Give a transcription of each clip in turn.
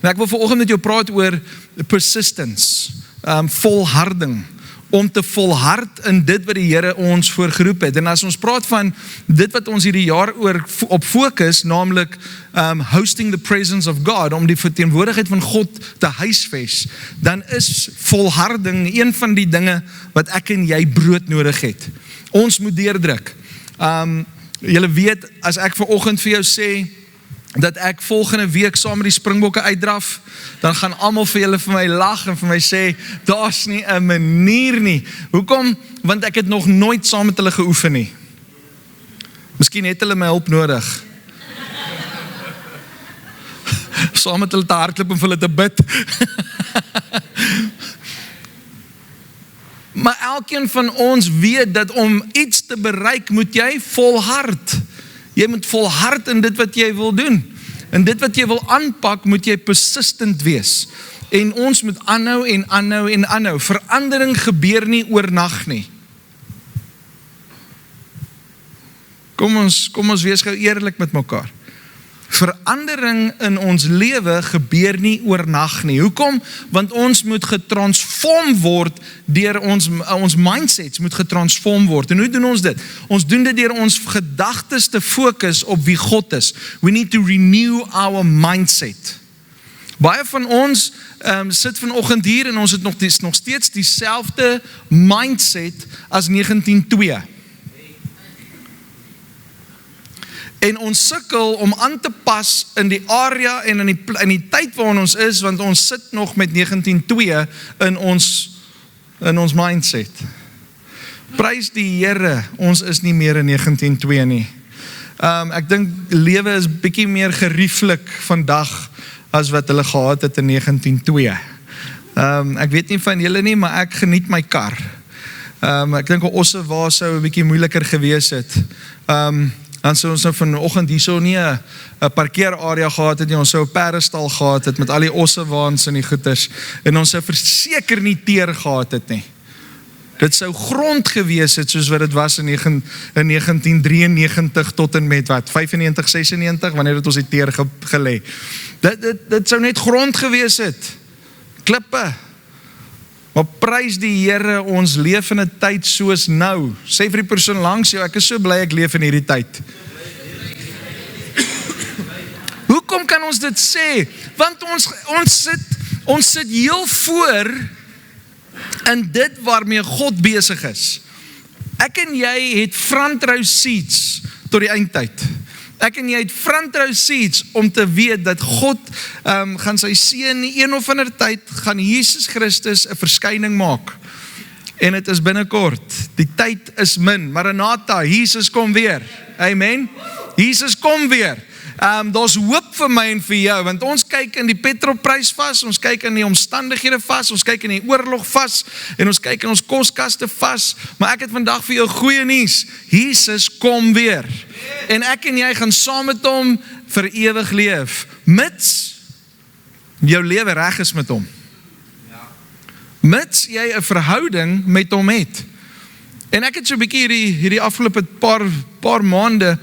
En ek wil vanoggend met jou praat oor persistence, volharding, om te volhard in dit wat die Here ons voorgeroep het. En as ons praat van dit wat ons hierdie jaar op fokus, naamlik hosting the presence of God, om die verteenwoordigheid van God te huisves, dan is volharding een van die dinge wat ek en jy brood nodig het. Ons moet deurdruk. Julle weet, as ek vanoggend vir jou sê, dat ek volgende week saam met die Springbokke uitdraf, dan gaan almal vir julle vir my lag en vir my sê, daar's nie 'n manier nie. Hoekom? Want ek het nog nooit saam met hulle geoefen nie. Miskien het hulle my hulp nodig. Saam met hulle te hardloop en vir hulle te bid. Maar elkeen van ons weet dat om iets te bereik, moet jy volhard. Jy moet volhard in dit wat jy wil doen. En dit wat jy wil aanpak, moet jy persistent wees. En ons moet aanhou en aanhou en aanhou. Verandering gebeur nie oornag nie. Kom ons wees gou eerlik met mekaar. Verandering in ons lewe gebeur nie oornag nie. Hoekom? Want ons moet getransform word deur ons mindsets moet getransform word. En hoe doen ons dit? Ons doen dit deur ons gedagtes te fokus op wie God is. We need to renew our mindset. Baie van ons sit vanoggend hier en ons het nog steeds dieselfde mindset as 1902. En ons sukkel om aan te pas in die area en in die tyd waarin ons is, want ons sit nog met 1902 in ons mindset. Prys die Here, ons is nie meer in 1902 nie. Ek dink lewe is bietjie meer gerieflik vandag as wat hulle gehad het in 1902. Ek weet nie van julle nie, maar ek geniet my kar. Ek dink 'n osse waar sou 'n bietjie moeiliker gewees het. Dan sou ons nou vanoggend hierso nie 'n parkeerarea gehad het nie, ons sou 'n perdestal gehad het met al die ossewaans en die goeders, en ons sou verseker nie teer gehad het nie. Dit sou grond gewees het soos wat dit was in 1993 tot en met wat, 95, 96, wanneer het ons die teer gelê. Dit sou net grond gewees het, klippe. Maar prys die Here, ons leef in 'n tyd soos nou. Sê vir die persoon langs jou, ek is so bly ek leef in hierdie tyd. Hoekom kan ons dit sê? Want ons sit heel voor in dit waarmee God besig is. Ek en jy het front row seats tot die eindtyd. Ek en jy het front row seats om te weet dat God gaan sy seun een of ander tyd, gaan Jesus Christus 'n verskyning maak. En dit is binnekort. Die tyd is min. Maranatha, Jesus kom weer. Amen. Jesus kom weer. Daar's hoop vir my en vir jou, want ons kyk in die petrolprys vas, ons kyk in die omstandighede vas, ons kyk in die oorlog vas, en ons kyk in ons koskaste vas, maar ek het vandag vir jou goeie nuus, Jesus kom weer, en ek en jy gaan saam met hom vir ewig leef, mits jou lewe reg is met hom, mits jy 'n verhouding met hom het. En ek het so 'n bietjie hierdie afgelope paar maande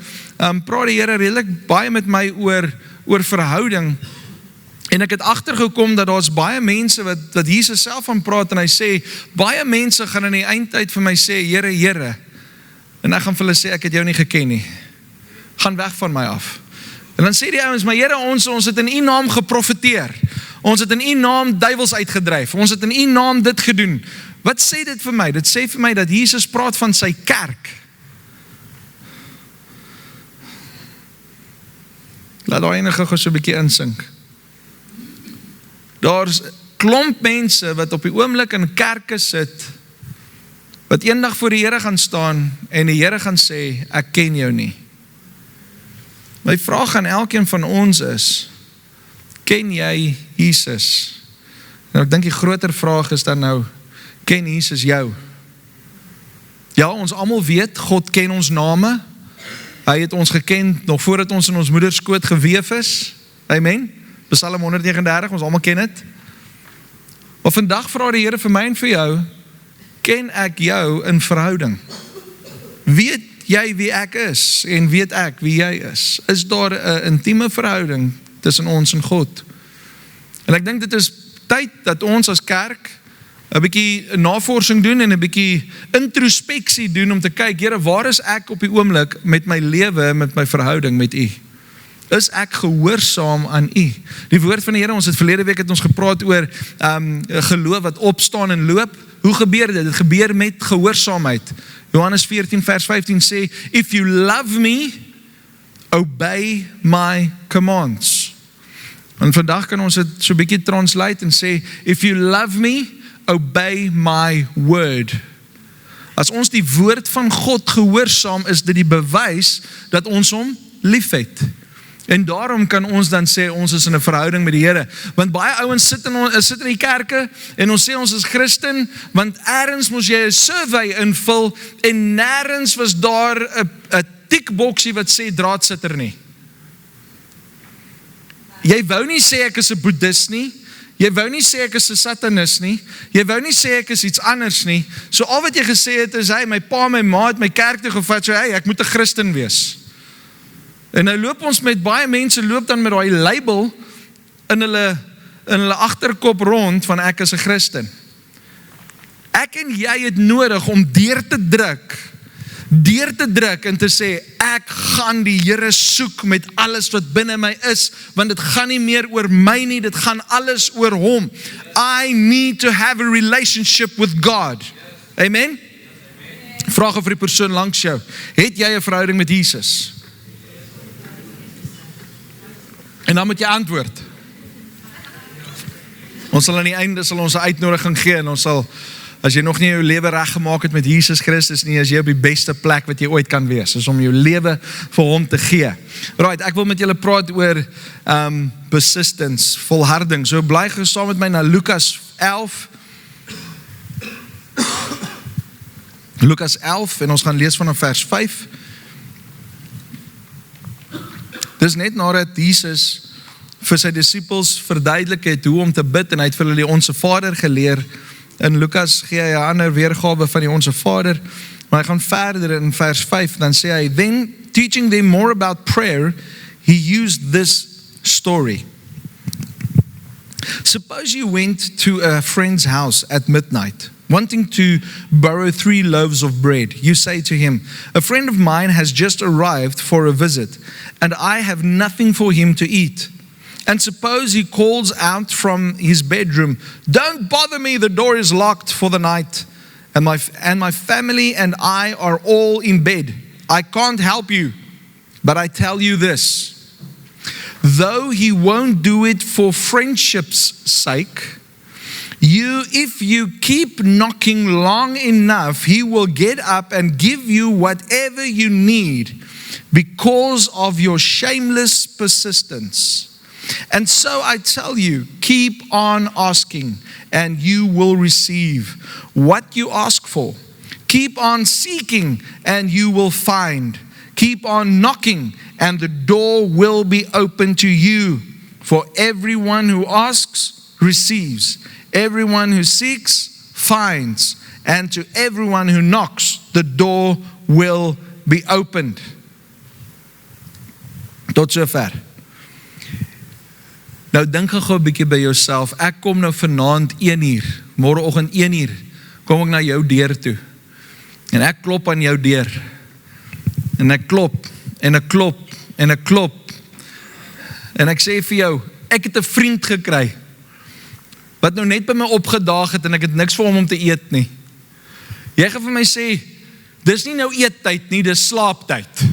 praat die Here redelik baie met my oor verhouding, en ek het agtergekom dat daar's baie mense wat Jesus self van praat, en hy sê, baie mense gaan in die eindtyd vir my sê, Here, Here, en ek gaan vir hulle sê, ek het jou nie geken nie, gaan weg van my af. En dan sê die ouens, maar Here, ons het in U naam geprofeteer, ons het in U naam duiwels uitgedryf, ons het in U naam dit gedoen. Wat sê dit vir my? Dit sê vir my dat Jesus praat van sy kerk. Laat daai enige gou so 'n bietjie insink. Daar's klomp mense wat op die oomblik in kerke sit, wat eendag voor die Here gaan staan, en die Here gaan sê, ek ken jou nie. My vraag aan elkeen van ons is, ken jy Jesus? En ek dink die groter vraag is dan nou, ken Jesus jou? Ja, ons almal weet, God ken ons name. Hy het ons geken nog voordat ons in ons moederskoot geweef is. Amen. Psalm 139, ons almal ken dit. Maar vandag vra die Here vir my en vir jou, ken ek jou in verhouding? Weet jy wie ek is en weet ek wie jy is? Is daar 'n intieme verhouding tussen ons en God? En ek dink dit is tyd dat ons as kerk 'n bietjie navorsing doen en 'n bietjie introspeksie doen om te kyk, Here, waar is ek op die oomblik met my lewe, met my verhouding met U? Is ek gehoorsaam aan U? Die woord van die Here, ons het verlede week het ons gepraat oor geloof wat opstaan en loop. Hoe gebeur dit? Dit gebeur met gehoorsaamheid. Johannes 14 vers 15 sê, if you love me, obey my commands. En vandag kan ons dit so 'n bietjie translate en sê, if you love me, obey my word. As ons die woord van God gehoorsaam, is dit die bewys dat ons hom liefhet. En daarom kan ons dan sê, ons is in 'n verhouding met die Here. Want baie ouens sit in die kerke, en ons sê ons is Christen, want ergens moes jy 'n survey invul, en nêrens was daar 'n tikboksie wat sê draadsitter nie. Jy wou nie sê ek is 'n boeddhis nie, jy wou nie sê ek is 'n satanis nie, jy wou nie sê ek is iets anders nie, so al wat jy gesê het is, my pa, my ma het my kerk toe gevat, so ek moet 'n Christen wees. En nou loop ons met baie mense, loop dan met daai label in hulle agterkop rond, van ek is 'n Christen. Ek en jy het nodig om deur te druk en te sê, ek gaan die Here soek met alles wat binne my is, want dit gaan nie meer oor my nie, dit gaan alles oor hom. I need to have a relationship with God. Amen? Vraag vir die persoon langs jou, het jy 'n verhouding met Jesus? En dan moet jy antwoord. Ons sal aan die einde ons 'n uitnodiging gee, en ons sal, as jy nog nie jou lewe reggemaak het met Jesus Christus nie, is jy op die beste plek wat jy ooit kan wees, is om jou lewe vir hom te gee. Right, ek wil met julle praat oor persistence, volharding. So bly saam met my na Lukas 11. Lukas 11, en ons gaan lees vanaf vers 5. Dis net nadat Jesus vir sy disippels verduidelik het hoe om te bid, en hy het vir hulle die Onse Vader geleer. In Lukas gee hy 'n ander weergawe van die Onse Vader, maar hy gaan verder in vers 5, dan sê hy, then teaching them more about prayer, he used this story. Suppose you went to a friend's house at midnight, wanting to borrow 3 loaves of bread. You say to him, a friend of mine has just arrived for a visit, and I have nothing for him to eat. And suppose he calls out from his bedroom, don't bother me, the door is locked for the night, and my family and I are all in bed. I can't help you, but I tell you this, though he won't do it for friendship's sake, if you keep knocking long enough, he will get up and give you whatever you need because of your shameless persistence. And so I tell you, keep on asking and you will receive what you ask for. Keep on seeking and you will find. Keep on knocking and the door will be open to you. For everyone who asks, receives. Everyone who seeks, finds. And to everyone who knocks, the door will be opened. Tot sover. Nou dink gou 'n bietjie by jouself, ek kom nou vanaand 1:00, môreoggend 1:00, kom ek na jou deur toe, en ek klop aan jou deur, en ek klop, en ek klop, en ek klop, en ek sê vir jou, ek het 'n vriend gekry, wat nou net by my opgedaag het, en ek het niks vir hom om te eet nie. Jy gaan vir my sê, dis nie nou eettyd nie, dis slaaptyd,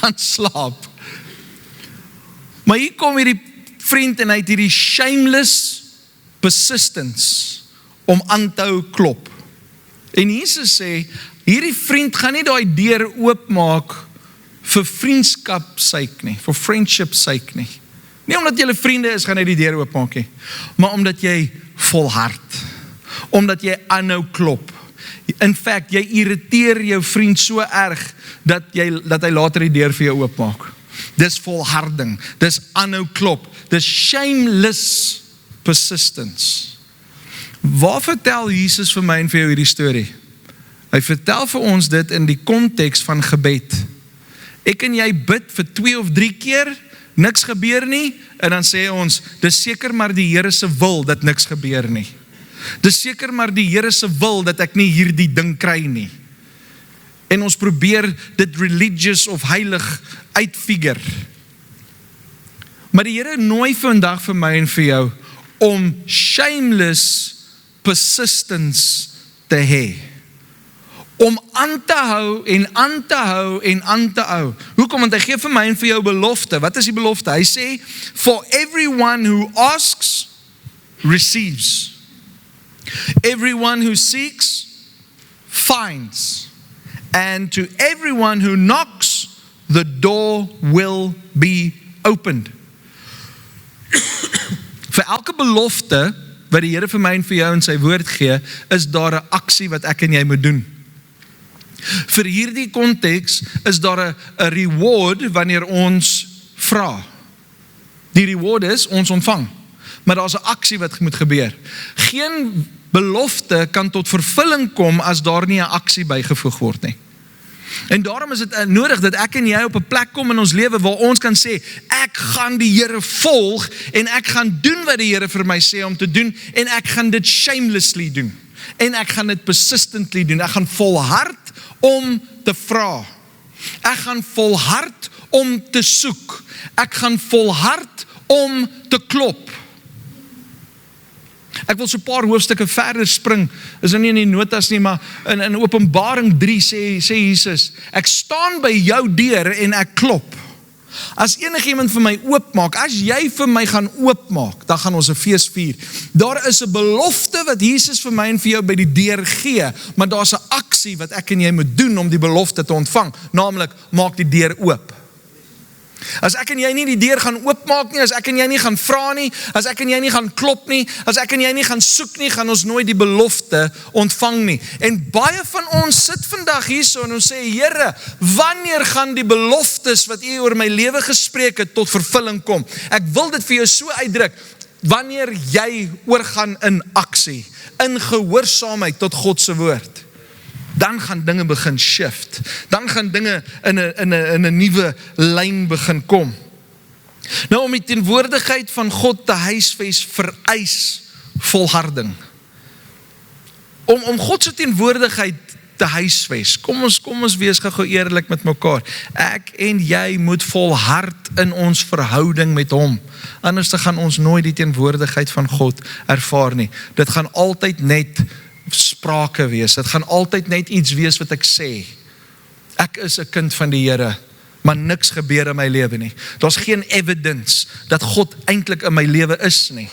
gaan slaap. Maar hier kom hierdie vriend, en hy het hierdie shameless persistence om aan te hou klop. En Jesus sê, hierdie vriend gaan nie daai deur oopmaak vir vriendskap sake nie, vir friendship sake nie. Nie omdat julle vriende is, gaan hy die deur oopmaak nie, maar omdat jy volhard, omdat jy aanhou klop. In fact, jy irriteer jou vriend so erg, dat hy later die deur vir jou oopmaak. Dis volharding, dis aanhou klop, dis shameless persistence. Waar vertel Jesus vir my en vir jou hierdie storie? Hy vertel vir ons dit in die konteks van gebed. Ek en jy bid vir 2 of 3 keer, niks gebeur nie, en dan sê ons, dis seker maar die Here se wil dat niks gebeur nie. Dis seker maar die Here se wil dat ek nie hierdie ding kry nie. En ons probeer dit religious of heilig uitfigure. Maar die Here nooi vandag vir my en vir jou om shameless persistence te hê. Om aan te hou en aan te hou en aan te hou. Hoekom? Want hy gee vir my en vir jou belofte. Wat is die belofte? Hy sê, for everyone who asks, receives. Everyone who seeks, finds. And to everyone who knocks, the door will be opened. Vir elke belofte wat die Here vir my en vir jou in sy woord gee, is daar 'n aksie wat ek en jy moet doen. Vir hierdie konteks is daar 'n reward wanneer ons vra. Die reward is ons ontvang, maar daar's 'n aksie wat moet gebeur. Geen belofte kan tot vervulling kom as daar nie 'n aksie bygevoeg word nie. En daarom is dit nodig dat ek en jy op 'n plek kom in ons lewe waar ons kan sê, ek gaan die Here volg en ek gaan doen wat die Here vir my sê om te doen en ek gaan dit shamelessly doen. En ek gaan dit persistently doen. Ek gaan volhard om te vra. Ek gaan volhard om te soek. Ek gaan volhard om te klop. Ek wil so 'n paar hoofstukke verder spring, is nou nie in die notas nie, maar in Openbaring 3 sê Jesus, ek staan by jou deur en ek klop. As enigiemand vir my oopmaak, as jy vir my gaan oopmaak, dan gaan ons 'n fees vier. Daar is 'n belofte wat Jesus vir my en vir jou by die deur gee, maar daar's 'n aksie wat ek en jy moet doen om die belofte te ontvang, naamlik maak die deur oop. As ek en jy nie die deur gaan oopmaak nie, as ek en jy nie gaan vra nie, as ek en jy nie gaan klop nie, as ek en jy nie gaan soek nie, gaan ons nooit die belofte ontvang nie. En baie van ons sit vandag hierso en ons sê, Here, wanneer gaan die beloftes wat U oor my lewe gespreek het tot vervulling kom? Ek wil dit vir jou so uitdruk, wanneer jy oorgaan in aksie, in gehoorsaamheid tot God se woord. Dan gaan dinge begin shift. Dan gaan dinge in 'n nuwe lyn begin kom. Nou om die teenwoordigheid van God te huisves vereis volharding. Om God se teenwoordigheid te huisves. Kom ons wees gou eerlik met mekaar. Ek en jy moet volhard in ons verhouding met hom. Anders dan gaan ons nooit die teenwoordigheid van God ervaar nie. Dit gaan altyd net sprake wees. Dit gaan altyd net iets wees wat ek sê. Ek is 'n kind van die Here, maar niks gebeur in my lewe nie. Daar's geen evidence dat God eintlik in my lewe is nie.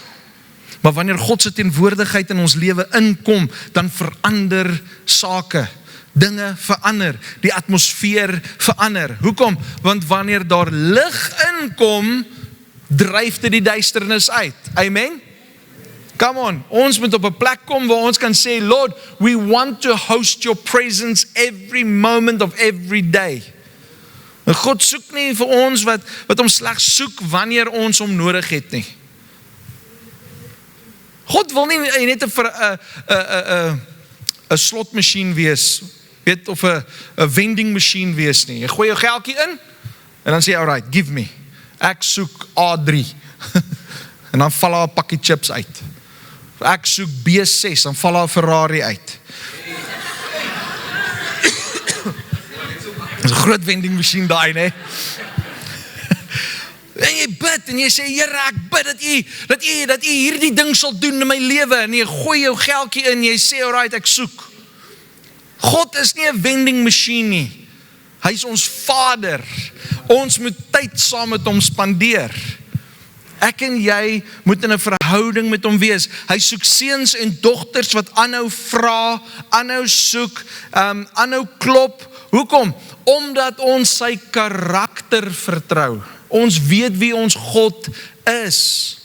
Maar wanneer God se teenwoordigheid in ons lewe inkom, dan verander sake. Dinge verander, die atmosfeer verander. Hoekom? Want wanneer daar lig inkom, dryf dit die duisternis uit. Amen? Come on, ons moet op 'n plek kom waar ons kan sê, Lord, we want to host your presence every moment of every day. En God soek nie vir ons wat hom slegs soek wanneer ons hom nodig het nie. God wil nie net 'n slotmasjien wees, weet, of 'n vending machine wees nie. Jy gooi jou geldjie in en dan sê jy, alright, give me. Ek soek A3. En dan val daar 'n pakkie chips uit. Ek soek B6, dan val daar 'n Ferrari uit. Dis 'n groot vending machine daai, né? En jy bid en jy sê, Here, ek bid dat U hierdie ding sal doen in my lewe. En jy gooi jou geldjie in en jy sê, alright, ek soek. God is nie 'n vending machine nie. Hy is ons Vader. Ons moet tyd saam met hom spandeer. Ek en jy moet in 'n verhouding met hom wees. Hy soek seuns en dogters wat aanhou vra, aanhou soek, aanhou klop. Hoekom? Omdat ons sy karakter vertrou. Ons weet wie ons God is.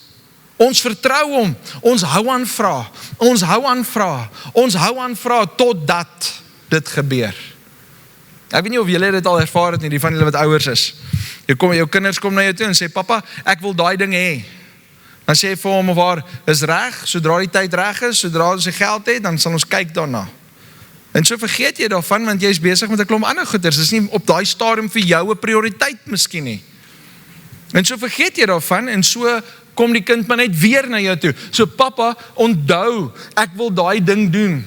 Ons vertrou hom. Ons hou aan vra. Ons hou aan vra. Ons hou aan vra totdat dit gebeur. Ek weet nie of julle dit al ervaar het nie, die van julle wat ouers is. Jou kinders kom na jou toe en sê, Papa, ek wil daai ding hê. Dan sê jy vir hom of haar, is reg, sodra die tyd reg is, sodra ons die geld het, dan sal ons kyk daarna. En so vergeet jy daarvan, want jy is besig met 'n klomp ander goeders. Dis nie op daai stadium vir jou 'n prioriteit miskien nie. En so vergeet jy daarvan, en so kom die kind maar net weer na jou toe. So pappa, onthou, ek wil daai ding doen.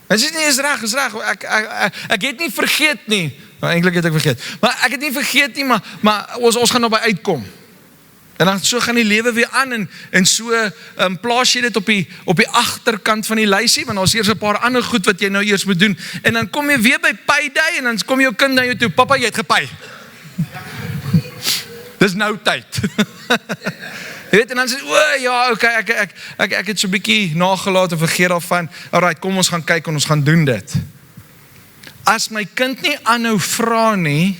En sê nie, is reg, ek het nie vergeet nie. Nou, eintlik het ek vergeet. Maar ek het nie vergeet nie, maar ons gaan nou by uitkom. En dan so gaan die lewe weer aan, en so plaas jy dit op die agterkant van die lysie, want daar is eers 'n paar ander goed wat jy nou eers moet doen. En dan kom jy weer by payday, en dan kom jou kind na jou toe, pappa, jy het gepay. Dis nou tyd. Jy weet, en dan sê, ja, okay, ek het so 'n bietjie nagelaat en vergeet daarvan. Alright, kom ons gaan kyk en ons gaan doen dit. As my kind nie aanhou vra nie,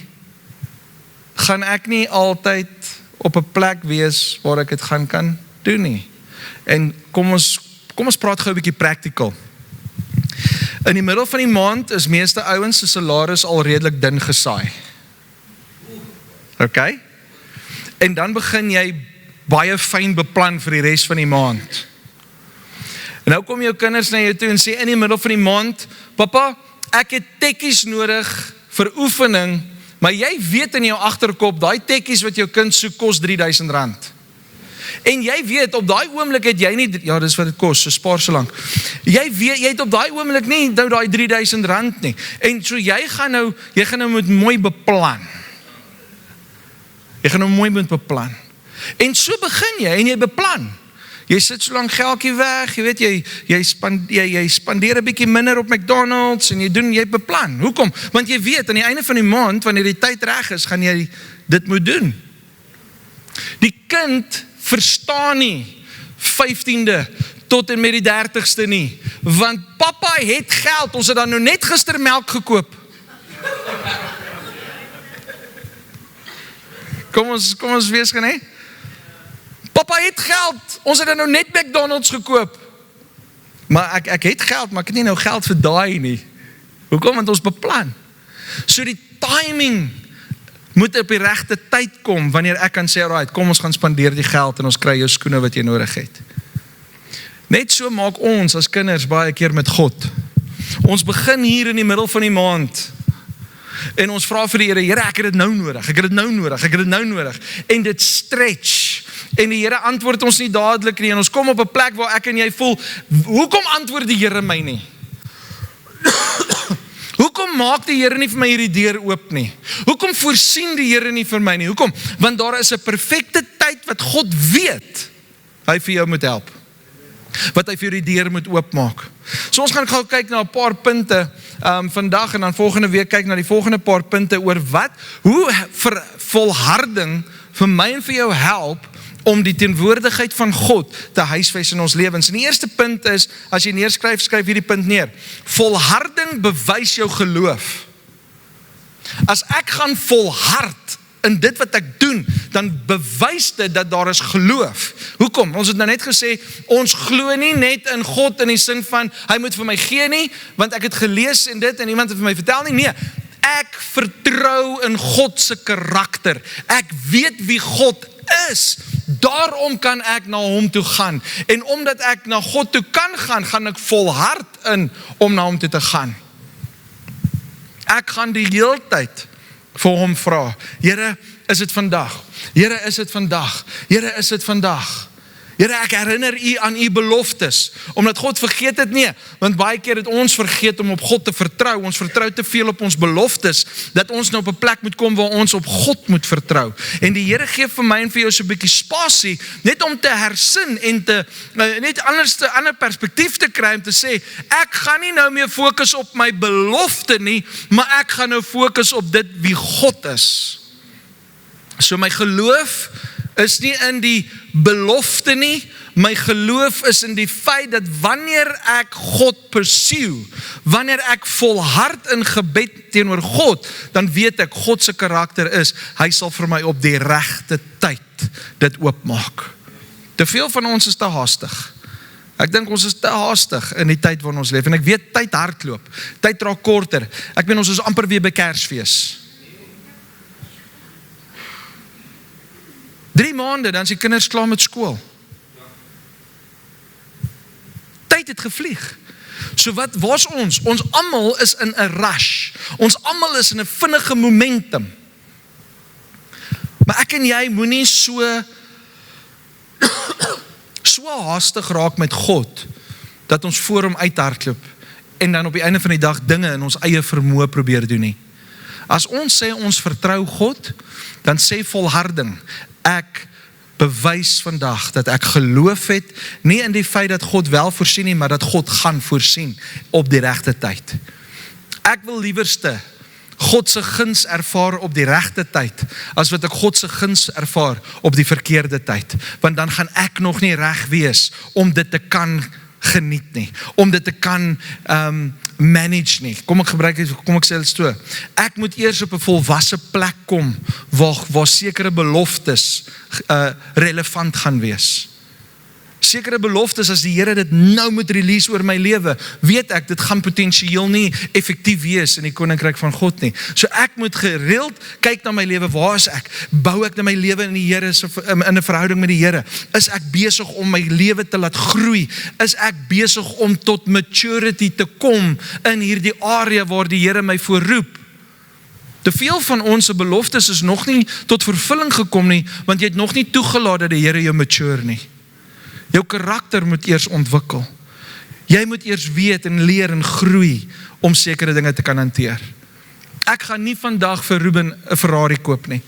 gaan ek nie altyd op 'n plek wees waar ek dit gaan kan doen nie. En kom ons praat gou 'n bietjie practical. In die middel van die maand is meeste ouens se salaris al redelik dun gesaai. Okay? En dan begin jy baie fyn beplan vir die res van die maand. En nou kom jou kinders na jou toe en sê in die middel van die maand, pappa, ek het tekkies nodig vir oefening, maar jy weet in jou agterkop, daai tekkies wat jou kind soek kos R3,000. En jy weet, op daai oomblik het jy nie, ja, dis wat dit kos, so spaar so lank. Jy weet, jy het op daai oomblik nie nou daai R3,000 nie. En so jy gaan nou moet mooi beplan. Jy gaan nou mooi moet beplan. En so begin jy, en jy beplan. Jy sit so lang geldjie weg, jy weet, jy spandeer 'n bietjie minder op McDonald's, en jy beplan. Hoekom? Want jy weet, aan die einde van die maand, wanneer die tyd reg is, gaan jy dit moet doen. Die kind verstaan nie 15de tot en met die 30ste nie, want pappa het geld, ons het dan nou net gister melk gekoop. Kom ons wees gaan, hè? Papa het geld, ons het dan nou net McDonald's gekoop. Maar ek het geld, maar ek het nie nou geld vir daai nie. Hoekom? Want ons beplan. So die timing moet op die regte tyd kom, wanneer ek kan sê, alright, kom ons gaan spandeer die geld, en ons kry jou skoene wat jy nodig het. Net so maak ons as kinders baie keer met God. Ons begin hier in die middel van die maand, en ons vra vir die Here, ek het dit nou nodig, ek het dit nou nodig, en dit stretch, en die Here antwoord ons nie dadelik nie, en ons kom op 'n plek waar ek en jy voel, hoekom antwoord die Here my nie? Hoekom maak die Here nie vir my hierdie deur oop nie? Hoekom voorsien die Here nie vir my nie? Hoekom? Want daar is 'n perfekte tyd wat God weet, hy vir jou moet help, wat hy vir die deur moet oopmaak. So ons gaan gou kyk na 'n paar punte vandag, en dan volgende week kyk na die volgende paar punte oor hoe volharding vir my en vir jou help om die teenwoordigheid van God te huisves in ons lewens. En die eerste punt is, as jy neerskryf, skryf hierdie punt neer. Volharding bewys jou geloof. As ek gaan volhard in dit wat ek doen, dan bewys dit dat daar is geloof. Hoekom? Ons het nou net gesê, ons glo nie net in God in die sin van, hy moet vir my gee nie, want ek het gelees en dit, en iemand het vir my vertel nie. Nee, ek vertrou in God se karakter. Ek weet wie God is. Daarom kan ek na hom toe gaan. En omdat ek na God toe kan gaan, gaan ek volhard in om na hom toe te gaan. Ek gaan die hele tyd vir hom vra, Here, is dit vandag? Here, is dit vandag? Here, is dit vandag? Here, ek herinner u aan u beloftes, omdat God vergeet het nie, want baie keer het ons vergeet om op God te vertrou, ons vertrou te veel op ons beloftes, dat ons nou op 'n plek moet kom waar ons op God moet vertrou, en die Here gee vir my en vir jou so 'n bietjie spasie, net om te hersin, en net ander perspektief te kry, om te sê, ek gaan nie nou meer fokus op my belofte nie, maar ek gaan nou fokus op dit wie God is. So my geloof is nie in die belofte nie, my geloof is in die feit dat wanneer ek God pursue, wanneer ek volhard in gebed teenoor God, dan weet ek God se karakter is, hy sal vir my op die regte tyd dit oopmaak. Te veel van ons is te haastig. Ek dink ons is te haastig in die tyd waarin ons leef, en ek weet tyd hardloop, tyd raak korter. Ek meen ons is amper weer by Kersfees. 3 maande, dan is die kinders klaar met skool. Tyd het gevlieg. So waar's ons? Ons almal is in 'n rush. Ons almal is in 'n vinnige momentum. Maar ek en jy moenie so haastig raak met God, dat ons voor hom uithardloop, en dan op die einde van die dag dinge in ons eie vermoë probeer doen nie. As ons sê ons vertrou God, dan sê volharding, ek bewys vandag dat ek geloof het, nie in die feit dat God wel voorsien nie, maar dat God gaan voorsien op die regte tyd. Ek wil liewerste God se guns ervaar op die regte tyd, as wat ek God se guns ervaar op die verkeerde tyd, want dan gaan ek nog nie reg wees om dit te kan geniet nie, om dit te kan manage nie. Kom ek sê dit so. Ek moet eers op 'n volwasse plek kom, waar sekere beloftes relevant gaan wees. Sekere beloftes, as die Here dit nou moet release oor my lewe, weet ek, dit gaan potensieel nie effektief wees in die koninkryk van God nie. So ek moet gereeld kyk na my lewe, waar is ek? Bou ek na my lewe in die Here, in 'n verhouding met die Here? Is ek besig om my lewe te laat groei? Is ek besig om tot maturity te kom in hierdie area waar die Here my voorroep? Te veel van ons beloftes is nog nie tot vervulling gekom nie, want jy het nog nie toegelaat dat die Here jou mature nie. Jou karakter moet eers ontwikkel. Jy moet eers weet en leer en groei om sekere dinge te kan hanteer. Ek gaan nie vandag vir Ruben 'n Ferrari koop nie.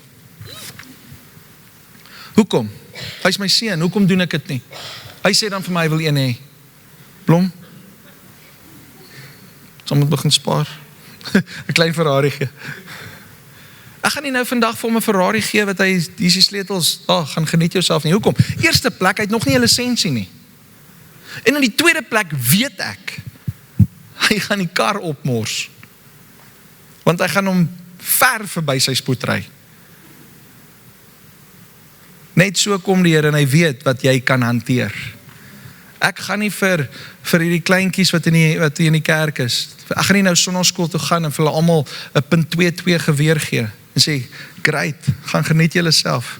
Hoekom? Hy is my seun, hoekom doen ek dit nie? Hy sê dan vir my, hy wil een hê. Blom? Sal moet begin spaar. 'n klein Ferrari gee. Ek gaan nie nou vandag vir hom 'n Ferrari gee, wat hy, hier is die sleutels, gaan geniet jouself nie. Hoekom? Eerste plek, hy het nog nie 'n lisensie nie. En in die tweede plek weet ek, hy gaan die kar opmors. Want hy gaan hom ver verby sy spoed ry. Net so kom die Here en hy weet wat jy kan hanteer. Ek gaan nie vir hierdie kleintjies wat in die kerk is, ek gaan nie nou sonnaarskool toe gaan en vir hulle almal 'n .22 geweer gee. En sê, great, gaan geniet julle self.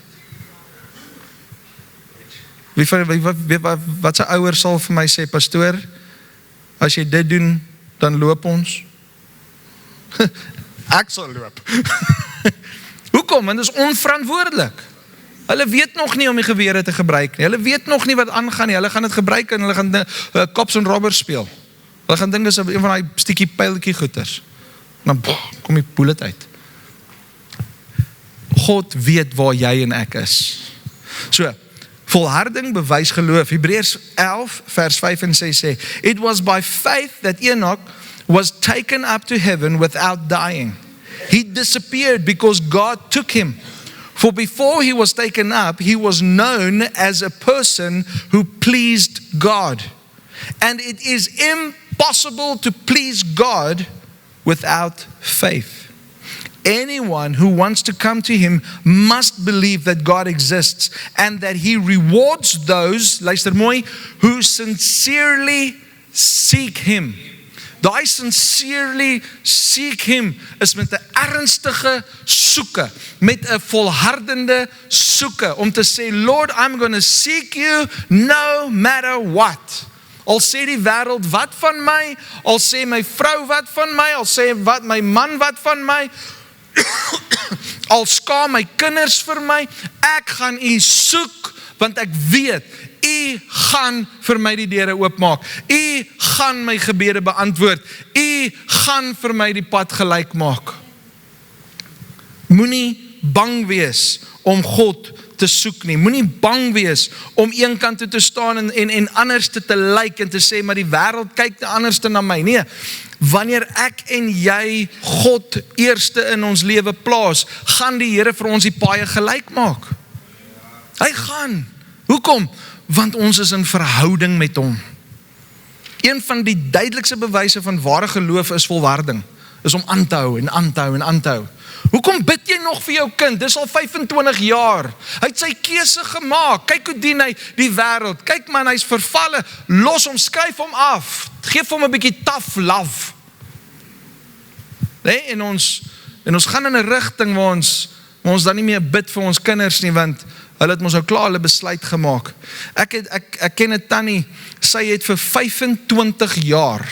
Wat sy ouers sal vir my sê, pastoor, as jy dit doen, dan loop ons. Ek sal loop. Hoekom? Want dit is onverantwoordelik. Hulle weet nog nie om die gewere te gebruik nie. Hulle weet nog nie wat aangaan nie. Hulle gaan dit gebruik en hulle gaan cops en robbers speel. Hulle gaan dink dis een van die stukkie pyltjie goeters. Dan kom die bullet uit. God weet waar jy en ek is. So, volharding bewys geloof. Hebreërs 11 vers 5 en 6 sê, it was by faith that Enoch was taken up to heaven without dying. He disappeared because God took him. For before he was taken up, he was known as a person who pleased God. And it is impossible to please God without faith. Anyone who wants to come to him must believe that God exists and that he rewards those, luister mooi, who sincerely seek him. Daai sincerely seek him is met 'n ernstige soeke, met 'n volhardende soeke om te sê, Lord, I'm going to seek you no matter what. Al sê die wêreld wat van my, al sê my vrou wat van my, al sê wat my man wat van my, al skaam my kinders vir my, ek gaan u soek, want ek weet, u gaan vir my die deure oopmaak, u gaan my gebede beantwoord, u gaan vir my die pad gelyk maak. Moenie bang wees om God te soek nie, moenie bang wees om een kant toe te staan en anders te lyk en te sê, maar die wêreld kyk anders na my. Nee, wanneer ek en jy God eerste in ons lewe plaas, gaan die Here vir ons die paaie gelyk maak. Hy gaan. Hoekom? Want ons is in verhouding met hom. Een van die duidelikste bewyse van ware geloof is volharding. Is om aan te hou en aan te hou en aan te hou. Hoekom bid jy nog vir jou kind? Dis al 25 jaar. Hy het sy keuse gemaak. Kyk hoe dien hy die wêreld. Kyk man, hy's vervalle. Los hom, skuif hom af. Geef hom 'n bietjie tough love. Nee, en ons gaan in 'n rigting waar ons dan nie meer bid vir ons kinders nie, want hulle het mos nou klaar hulle besluit gemaak. Ek ken 'n tannie, sy het vir 25 jaar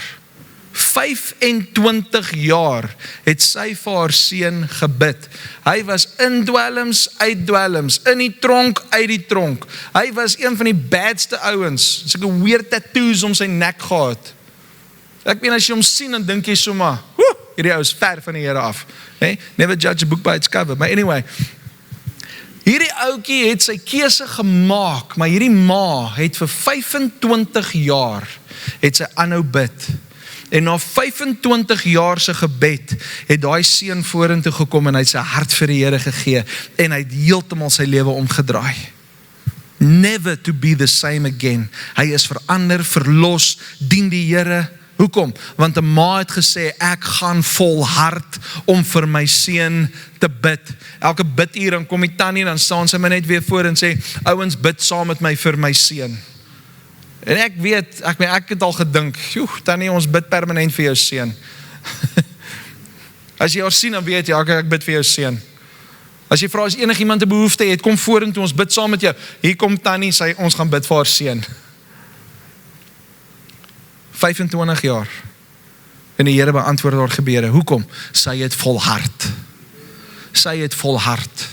25 jaar het sy vir haar seun gebid. Hy was in dwelms, uit dwelms, in die tronk, uit die tronk. Hy was een van die badste ouens, sulke weird tattoos om sy nek gehad. Ek meen as jy hom sien, dan dink jy sommer, hierdie ou is ver van die Here af. Okay? Never judge a book by its cover, but anyway, hierdie ouetjie het sy keuse gemaak, maar hierdie ma het vir 25 jaar, het sy aanhou bid. En na 25 jaar se gebed, het daai seun vorentoe gekom en hy het sy hart vir die Here gegee, en hy het heeltemal sy lewe omgedraai. Never to be the same again. Hy is verander, verlos, dien die Here. Hoekom? Want 'n ma het gesê, ek gaan volhard om vir my seun te bid. Elke biduur, dan kom die tannie, dan staan sy my net weer voor en sê, ouens, bid saam met my vir my seun. En ek weet, ek het al gedink, tannie, ons bid permanent vir jou seun. As jy haar sien, dan weet jy, ek bid vir jou seun. As jy vra, as enigiemand 'n behoefte het, kom vorentoe, ons bid saam met jou. Hier kom tannie, ons gaan bid vir haar seun. 25 jaar. En die Here beantwoord haar gebede. Hoekom? Sy het volhard. Sy het volhard.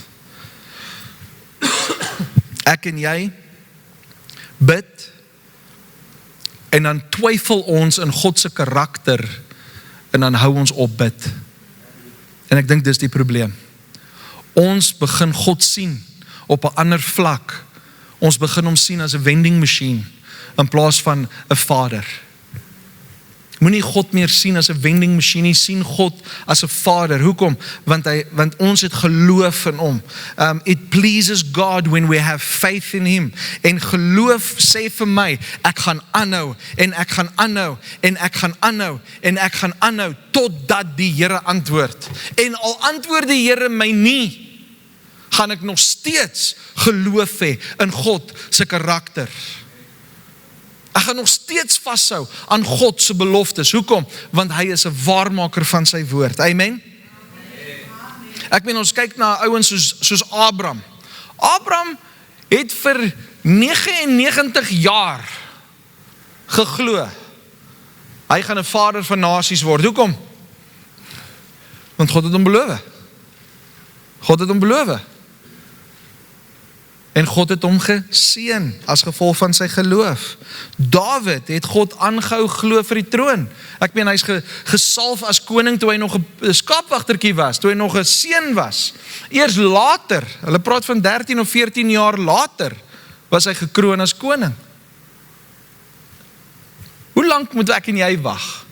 Ek en jy bid, en dan twyfel ons in God se karakter, en dan hou ons op bid. En ek dink dis die probleem. Ons begin God sien op 'n ander vlak. Ons begin hom sien as 'n vending machine in plaas van 'n vader. Moenie God meer sien as 'n vending machine nie, sien God as 'n vader. Hoekom? Want ons het geloof in hom. It pleases God when we have faith in him. En geloof sê vir my, ek gaan aanhou, en ek gaan aanhou, en ek gaan aanhou, en ek gaan aanhou, totdat die Here antwoord. En al antwoord die Here my nie, gaan ek nog steeds geloof hê in God se karakter. Ek gaan nog steeds vashou aan God se beloftes. Hoekom? Want hy is 'n waarmaker van sy woord. Amen? Ek meen, ons kyk na ouens soos Abraham. Abraham het vir 99 jaar geglo. Hy gaan 'n vader van nasies word. Hoekom? Want God het hom beloof. God het hom beloof. En God het hom geseën as gevolg van sy geloof. Dawid het God aangehou glo vir die troon. Ek meen, hy's gesalf as koning toe hy nog 'n skaapwagtertjie was, toe hy nog 'n seun was. Eers later, hulle praat van 13 of 14 jaar later, was hy gekroon as koning. Hoe lank moet ek en jy wag?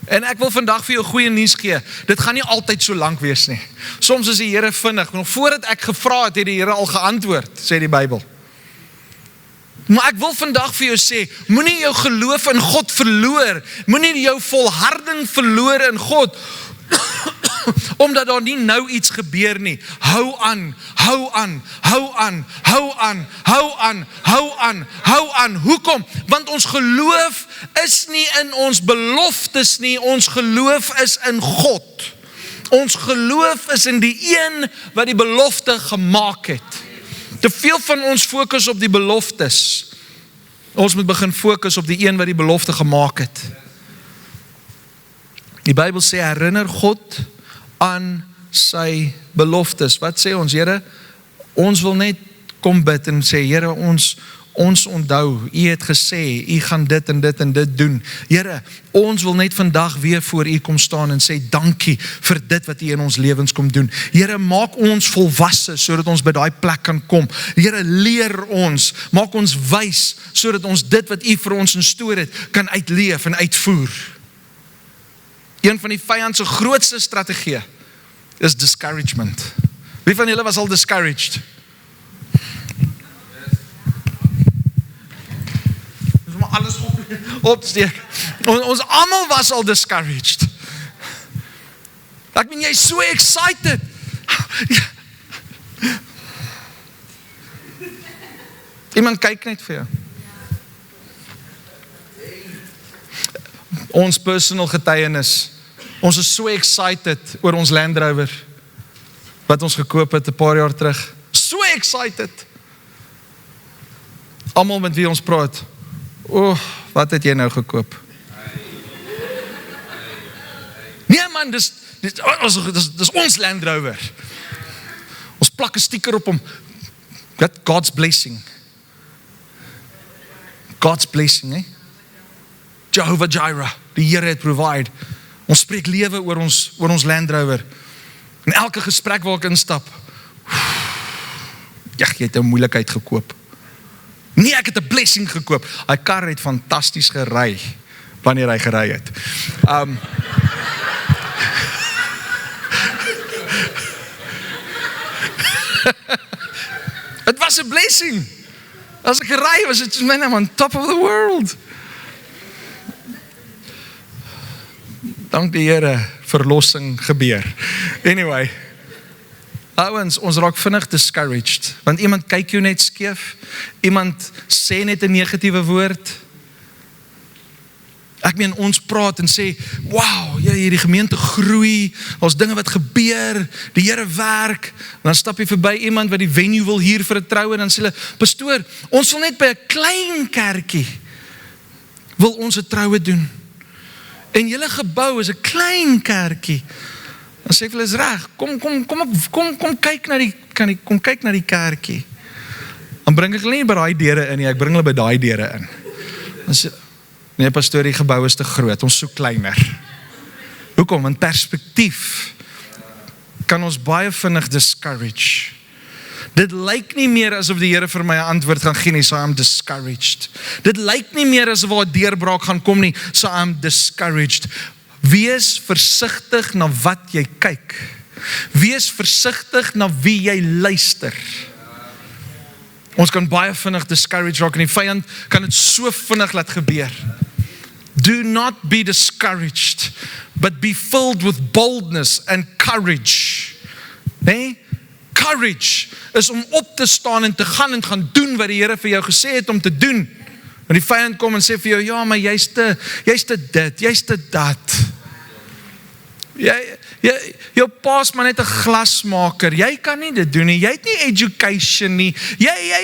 En ek wil vandag vir jou goeie nuus gee, dit gaan nie altyd so lank wees nie. Soms is die Here vinnig, nog voordat ek gevra het, het die Here al geantwoord, sê die Bybel. Maar ek wil vandag vir jou sê, moenie jou geloof in God verloor, moenie jou volharding verloor in God, omdat daar nie nou iets gebeur nie. Hou aan, hou aan, hou aan, hou aan, hou aan, hou aan, hou aan. Hoekom? Want ons geloof is nie in ons beloftes nie, ons geloof is in God. Ons geloof is in die een wat die belofte gemaak het. Te veel van ons fokus op die beloftes. Ons moet begin fokus op die een wat die belofte gemaak het. Die Bybel sê, herinner God aan sy beloftes. Wat sê ons, Here? Ons wil net kom bid en sê, Here, ons onthou, U het gesê, U gaan dit en dit en dit doen. Here, ons wil net vandag weer voor U kom staan en sê, dankie vir dit wat U in ons lewens kom doen. Here, maak ons volwasse, sodat ons by daai plek kan kom. Here, leer ons, maak ons wys, sodat ons dit wat U vir ons instoor het, kan uitleef en uitvoer. Een van die vyand se grootste strategie is discouragement. Wie van julle was al discouraged? Ons moet alles opsteek. Ons almal was al discouraged. Ek meen, jy's so excited. Iemand kyk net vir jou. Ons personal getuienis. Ons is so excited oor ons Land Rover wat ons gekoop het 'n paar jaar terug. So excited. Almal met wie ons praat. Wat het jy nou gekoop? man, dis ons Land Rover. Ons plak 'n sticker op hom. God's blessing. God's blessing, eh? Jehovah Jireh, die Here het provide. Ons spreek lewe oor ons Land Rover. In elke gesprek waar ek instap, jy het 'n moeilikheid gekoop. Nee, ek het 'n blessing gekoop. Hy kar het fantasties gery, wanneer hy gery het. Het was 'n blessing. As ek gery was, het my naam on top of the world. Dank die Here, verlossing gebeur. Anyway, ouens, ons raak vinnig discouraged, want iemand kyk jou net skeef, iemand sê net 'n negatiewe woord. Ek meen, ons praat en sê, wow, hierdie gemeente groei, ons dinge wat gebeur, die Here werk, en dan stap jy verby iemand wat die venue wil hier vir 'n troue, en dan sê hulle, pastoor, ons wil net by 'n klein kerkie, wil ons 'n troue doen. En julle gebou is 'n klein kerkie. Dan sê ek hulle, is reg, kom kyk na die kerkie. Dan bring ek hulle nie by daai deure in nie, ek bring hulle by daai deure in. Dan sê, nee pastoor, die gebou is te groot, ons soek kleiner. Hoekom? In perspektief kan ons baie vinnig discourage. Dit lyk nie meer asof die Here vir my 'n antwoord gaan gee nie, so I'm discouraged. Dit lyk nie meer asof 'n deurbraak gaan kom nie, so I'm discouraged. Wees versigtig na wat jy kyk. Wees versigtig na wie jy luister. Ons kan baie vinnig discouraged raak, en die vyand kan dit so vinnig laat gebeur. Do not be discouraged, but be filled with boldness and courage. Nee? Courage is om op te staan en te gaan doen wat die Here vir jou gesê het om te doen. En die vyand kom en sê vir jou, ja, maar jy's te dit, jy's te dat. Jou pa's maar net 'n glasmaker. Jy kan nie dit doen nie. Jy het nie education nie. Jy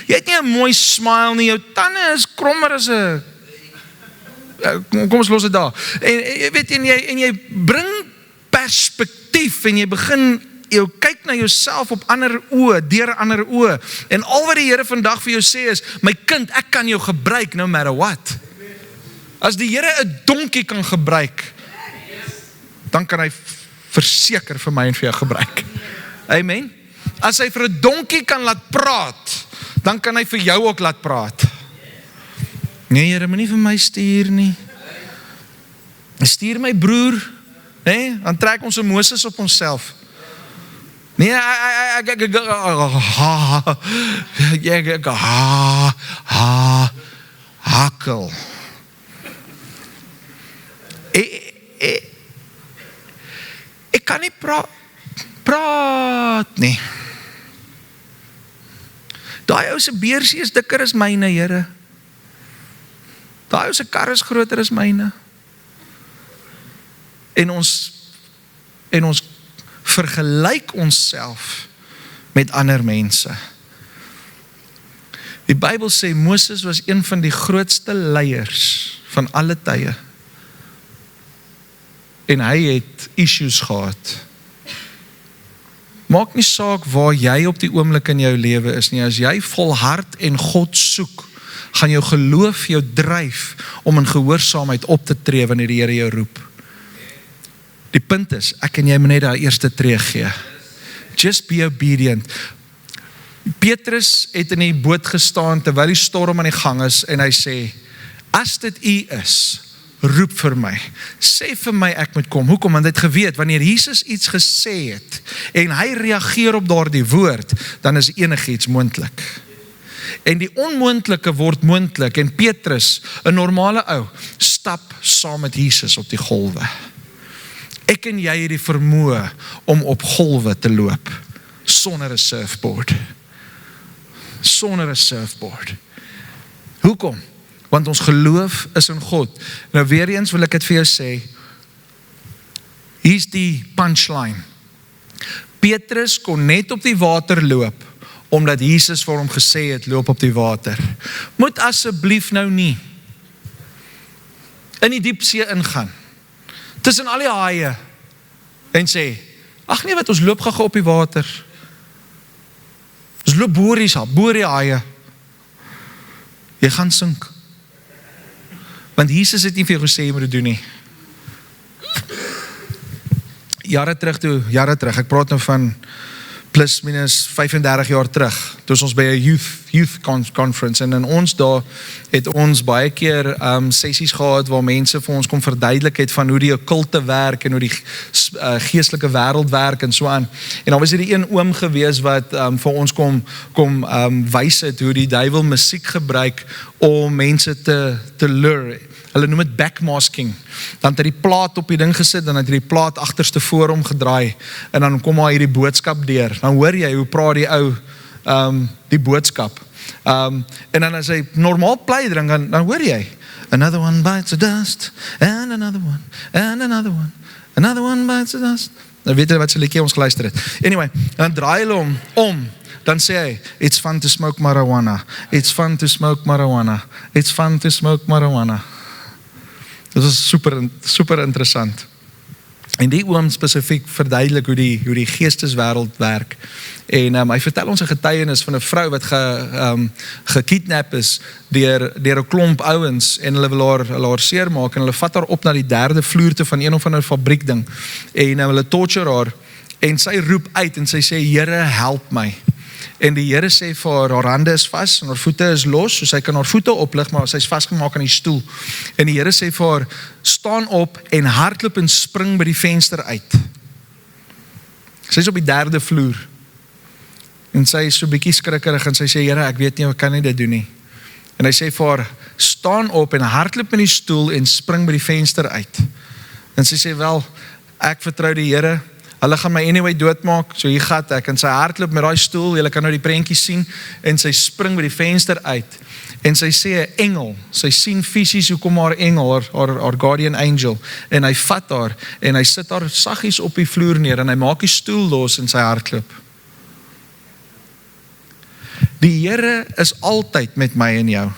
het nie 'n mooi smile nie. Jou tande is krommer as 'n kom ons los dit daar. En jy bring perspektief en jy begin jy kyk na jouself op ander oë, deur ander oë. En al wat die Here vandag vir jou sê is, my kind, ek kan jou gebruik no matter what. As die Here 'n donkie kan gebruik, dan kan hy verseker vir my en vir jou gebruik. Amen. As hy vir 'n donkie kan laat praat, dan kan hy vir jou ook laat praat. Nee, Here, moenie vir my stuur nie. Stuur my broer, nee, dan trek ons 'n Moses op onsself. Nee, hakel. Ek kan nie praat nie. Daai ou se beursie is dikker as myne, Here. Daai ou se kar is groter as myne. En ons vergelyk onsself met ander mense. Die Bybel sê Moses was een van die grootste leiers van alle tye. En hy het issues gehad. Maak nie saak waar jy op die oomblik in jou lewe is nie. As jy volhard en God soek, gaan jou geloof jou dryf om in gehoorsaamheid op te tree wanneer die Here jou roep. Die punt is, ek en jy moet net daai eerste tree gee. Just be obedient. Petrus het in die boot gestaan terwyl die storm aan die gang is en hy sê, as dit U is, roep vir my. Sê vir my ek moet kom. Hoekom? Want hy het geweet, wanneer Jesus iets gesê het en hy reageer op daardie woord, dan is enigiets moontlik. En die onmoontlike word moontlik en Petrus, 'n normale ou, stap saam met Jesus op die golwe. Ek en jy het die vermoë om op golwe te loop, sonder 'n surfboard. Sonder 'n surfboard. Hoekom? Want ons geloof is in God. Nou weer eens wil ek dit vir jou sê, hier's die punchline. Petrus kon net op die water loop, omdat Jesus vir hom gesê het, loop op die water. Moet asseblief nou nie in die diepsee ingaan. Tussen al die haie, en sê, ag nee wat, ons loop gou op die water. Ons loop boor die haie. Jy gaan sink. Want Jesus het nie vir jou gesê jy moet dit doen nie. Jare terug, ek praat nou van plus minus 35 jaar terug, toe ons by 'n youth conference, en in ons daar het ons baie keer sessies gehad waar mense vir ons kom verduidelik het van hoe die okkulte werk en hoe die geestelike wêreld werk en so aan. En dan was hier een oom gewees wat vir ons kom wys het hoe die duiwel musiek gebruik om mense te lure. Hulle noem het backmasking. Dan het hy die plaat op die ding gesit, dan het hy die plaat agterste voor hom gedraai, en dan kom maar hierdie boodskap deur. Dan hoor jy hoe praat die ou die boodskap. En dan as hy normaal play drink, dan hoor jy, another one bites the dust, and another one, and another one, another one bites the dust. Dan weet jy wat se liedjie ons geluister het. Anyway, dan draai hulle hom om, dan sê hy, it's fun to smoke marijuana, it's fun to smoke marijuana, it's fun to smoke marijuana. Dit is super interessant. En die oom spesifiek verduidelik hoe die geesteswêreld werk. En hy vertel ons 'n getuienis van 'n vrou wat gekidnap is deur 'n klomp ouens, en hulle wil haar seermaak, en hulle vat haar op na die 3de vloer toe van een of ander fabriek ding, en hulle torture haar, en sy roep uit en sy sê, Here help my. En die Here sê vir haar hande is vas en haar voete is los, so sy kan haar voete oplig, maar sy is vasgemaak aan die stoel. En die Here sê vir haar, staan op en hardloop en spring by die venster uit. Sy is op die 3de vloer. En sy is so bietjie skrikkerig en sy sê, Here, ek weet nie, ek kan nie dit doen nie. En hy sê vir haar, staan op en hardloop in die stoel en spring by die venster uit. En sy sê, wel, ek vertrou die Here, hulle gaan my anyway doodmaak, so hier gat ek, en sy hardloop met daai stoel, julle kan nou die prentjie sien, en sy spring by die venster uit, en sy sê 'n engel, sy sien fisies hoe kom haar engel, haar guardian angel, en hy vat haar, en hy sit haar saggies op die vloer neer, en hy maak die stoel los in sy hardloop. Die Here is altyd met my en jou.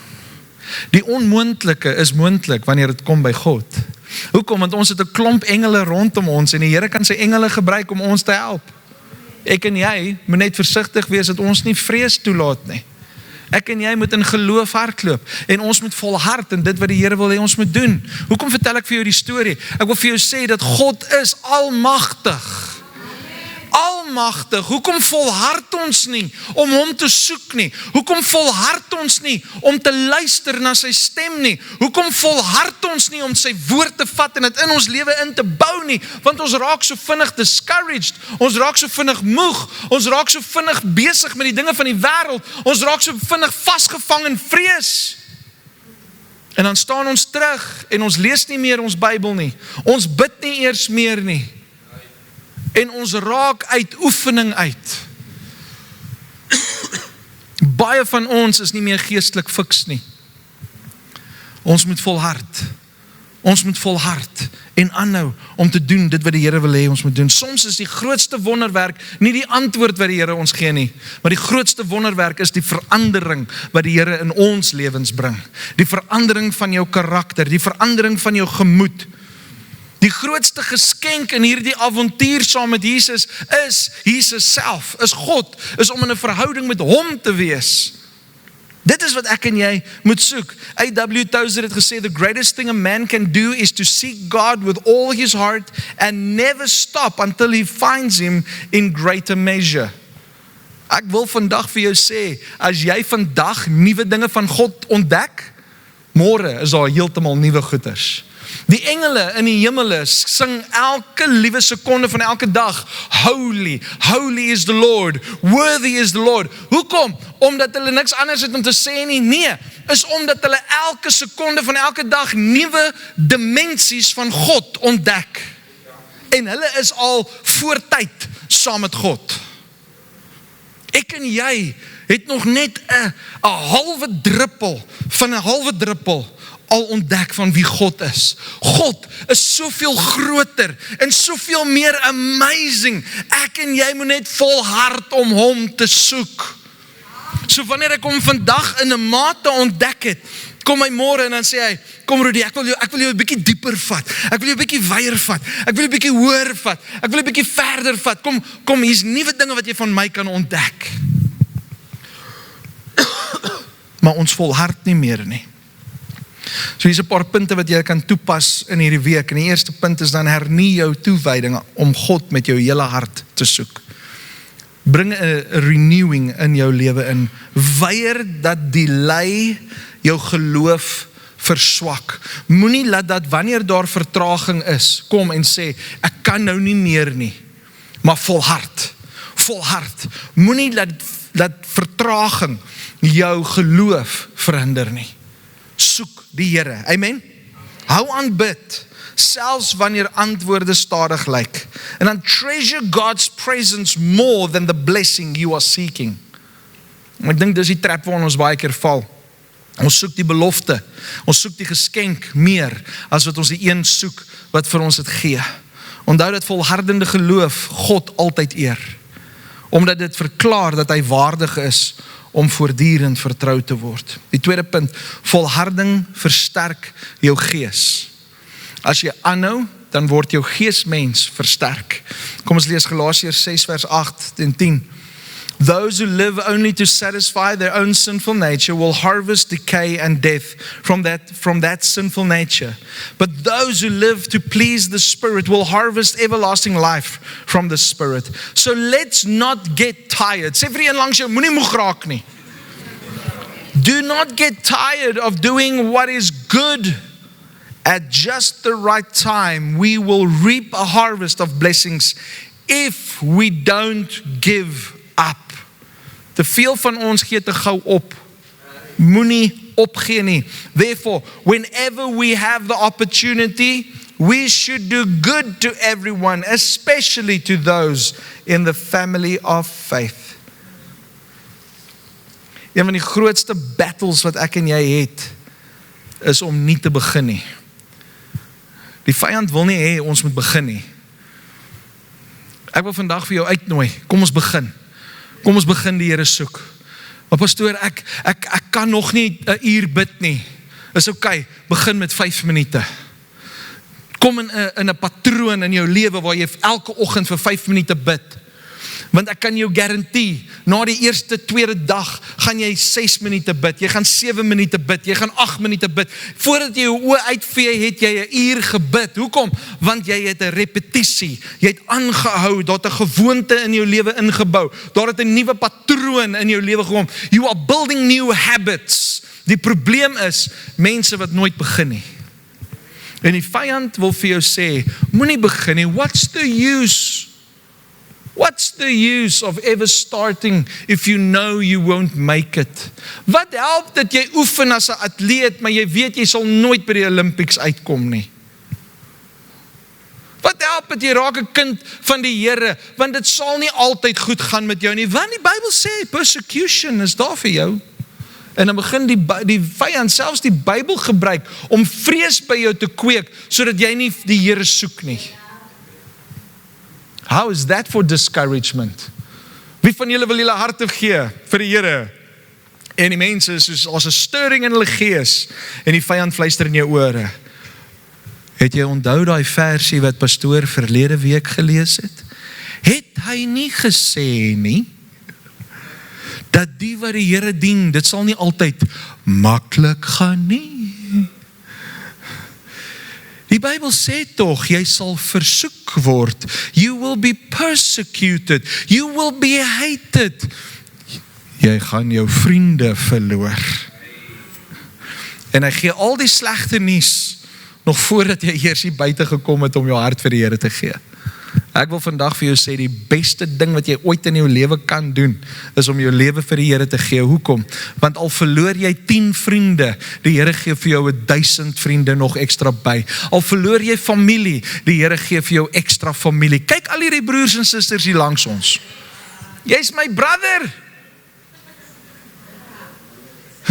Die onmoontlike is moontlik wanneer dit kom by God. Hoekom? Want ons het 'n klomp engele rondom ons, en die Here kan sy engele gebruik om ons te help. Ek en jy moet net versigtig wees dat ons nie vrees toelaat nie. Ek en jy moet in geloof hardloop, en ons moet volhard in dit wat die Here wil hê ons moet doen. Hoekom vertel ek vir jou die storie? Ek wil vir jou sê dat God is almagtig. Almagtig. Hoekom volhard ons nie om hom te soek nie? Hoekom volhard ons nie om te luister na sy stem nie? Hoekom volhard ons nie om sy woord te vat en dit in ons lewe in te bou nie? Want ons raak so vinnig discouraged, ons raak so vinnig moeg, ons raak so vinnig besig met die dinge van die wêreld, ons raak so vinnig vasgevang in vrees. En dan staan ons terug en ons lees nie meer ons Bybel nie. Ons bid nie eers meer nie. En ons raak uit oefening uit. Baie van ons is nie meer geestelik fiks nie. Ons moet volhard. Ons moet volhard en aanhou om te doen dit wat die Here wil hê ons moet doen. Soms is die grootste wonderwerk nie die antwoord wat die Here ons gee nie, maar die grootste wonderwerk is die verandering wat die Here in ons lewens bring. Die verandering van jou karakter, die verandering van jou gemoed. Die grootste geskenk in hierdie avontuur saam met Jesus is Jesus self, is God, is om in 'n verhouding met hom te wees. Dit is wat ek en jy moet soek. A.W. Tozer het gesê, the greatest thing a man can do is to seek God with all his heart and never stop until he finds him in greater measure. Ek wil vandag vir jou sê, as jy vandag nuwe dinge van God ontdek, môre is daar heeltemal nuwe goeders. Die engele in die hemele sing elke liewe sekonde van elke dag, Holy, holy is the Lord, worthy is the Lord. Hoekom? Omdat hulle niks anders het om te sê nie? Nee, is omdat hulle elke sekonde van elke dag nuwe dimensies van God ontdek. En hulle is al voor tyd saam met God. Ek en jy het nog net 'n halwe druppel van 'n halwe druppel al ontdek van wie God is. God is soveel groter en soveel meer amazing. Ek en jy moet net volhard om hom te soek. So wanneer ek hom vandag in 'n mate ontdek het, kom hy môre en dan sê hy, kom Rudy, ek wil jou 'n bietjie dieper vat. Ek wil jou 'n bietjie wyer vat. Ek wil jou 'n bietjie hoër vat. Ek wil jou 'n bietjie verder vat. Kom, hier's nuwe dinge wat jy van my kan ontdek. Maar ons volhard nie meer nie. So hier's 'n paar punte wat jy kan toepas in hierdie week. En die eerste punt is dan hernie jou toewyding om God met jou hele hart te soek. Bring 'n renewing in jou lewe in. Weier dat delay jou geloof verswak. Moenie laat dat wanneer daar vertraging is, kom en sê, ek kan nou nie meer nie. Maar volhard. Moenie laat vertraging jou geloof verhinder nie. Soek die Here. Amen. Hou aan bid, selfs wanneer antwoorde stadig lyk. En dan treasure God's presence more than the blessing you are seeking. Ek dink dis die trap waarin ons baie keer val. Ons soek die belofte, ons soek die geskenk meer as wat ons die een soek wat vir ons dit gee. Onthou dat volhardende geloof God altyd eer, omdat dit verklaar dat hy waardig is om voortdurend vertrou te word. Die tweede punt, volharding versterk jou gees. As jy aanhou, dan word jou geesmens versterk. Kom ons lees Galasiërs 6 vers 8 en 10. Those who live only to satisfy their own sinful nature will harvest decay and death from that sinful nature. But those who live to please the Spirit will harvest everlasting life from the Spirit. So let's not get tired. Sê vir een langs jou, moenie moeg raak nie. Do not get tired of doing what is good. At just the right time, we will reap a harvest of blessings if we don't give up. Te veel van ons gee te gou op. Moenie opgee nie. Therefore, whenever we have the opportunity, we should do good to everyone, especially to those in the family of faith. Een van die grootste battles wat ek en jy het, is om nie te begin nie. Die vyand wil nie hê ons moet begin nie. Ek wil vandag vir jou uitnooi, kom ons begin. Kom ons begin die Here soek. Maar pastoor, ek kan nog nie 'n uur bid nie. Is okay, begin met 5 minute. Kom in 'n patroon in jou lewe waar jy elke oggend vir 5 minute bid. Want ek kan jou garantie, na die eerste, tweede dag, gaan jy 6 minute bid, jy gaan 7 minute bid, jy gaan 8 minute bid. Voordat jy jou oë uitvee, het jy 'n uur gebid. Hoekom? Want jy het 'n repetisie, jy het aangehou, daar het 'n gewoonte in jou lewe ingebou, daar het 'n nuwe patroon in jou lewe gekom. You are building new habits. Die probleem is, mense wat nooit begin nie. En die vyand wil vir jou sê, moenie begin nie, what's the use? What's the use of ever starting if you know you won't make it? Wat help dat jy oefen as 'n atleet, maar jy weet jy sal nooit by die Olympics uitkom nie? Wat help dat jy raak 'n kind van die Here, want dit sal nie altyd goed gaan met jou nie, want die Bybel sê, persecution is daar vir jou. En dan begin die vyand selfs die Bybel gebruik om vrees by jou te kweek, sodat jy nie die Here soek nie. How is that for discouragement? Wie van julle wil julle harte gee vir die Here? En die mense is soos as 'n stirring in hulle gees en die vyand fluister in jou ore. Het jy onthou daai versie wat pastoor verlede week gelees het? Het hy nie gesê nie dat die wat die Here dien, dit sal nie altyd maklik gaan nie? Die Bybel sê tog, jy sal versoek word. You will be persecuted. You will be hated. Jy gaan jou vriende verloor. En hy gee al die slegte nuus nog voordat jy eers hier buite gekom het om jou hart vir die Here te gee. Ek wil vandag vir jou sê, die beste ding wat jy ooit in jou lewe kan doen, is om jou lewe vir die Here te gee. Hoekom? Want al verloor jy 10 vriende, die Here gee vir jou 1000 vriende nog ekstra by. Al verloor jy familie, die Here gee vir jou ekstra familie. Kyk al hierdie broers en susters hier langs ons. Jy's my brother.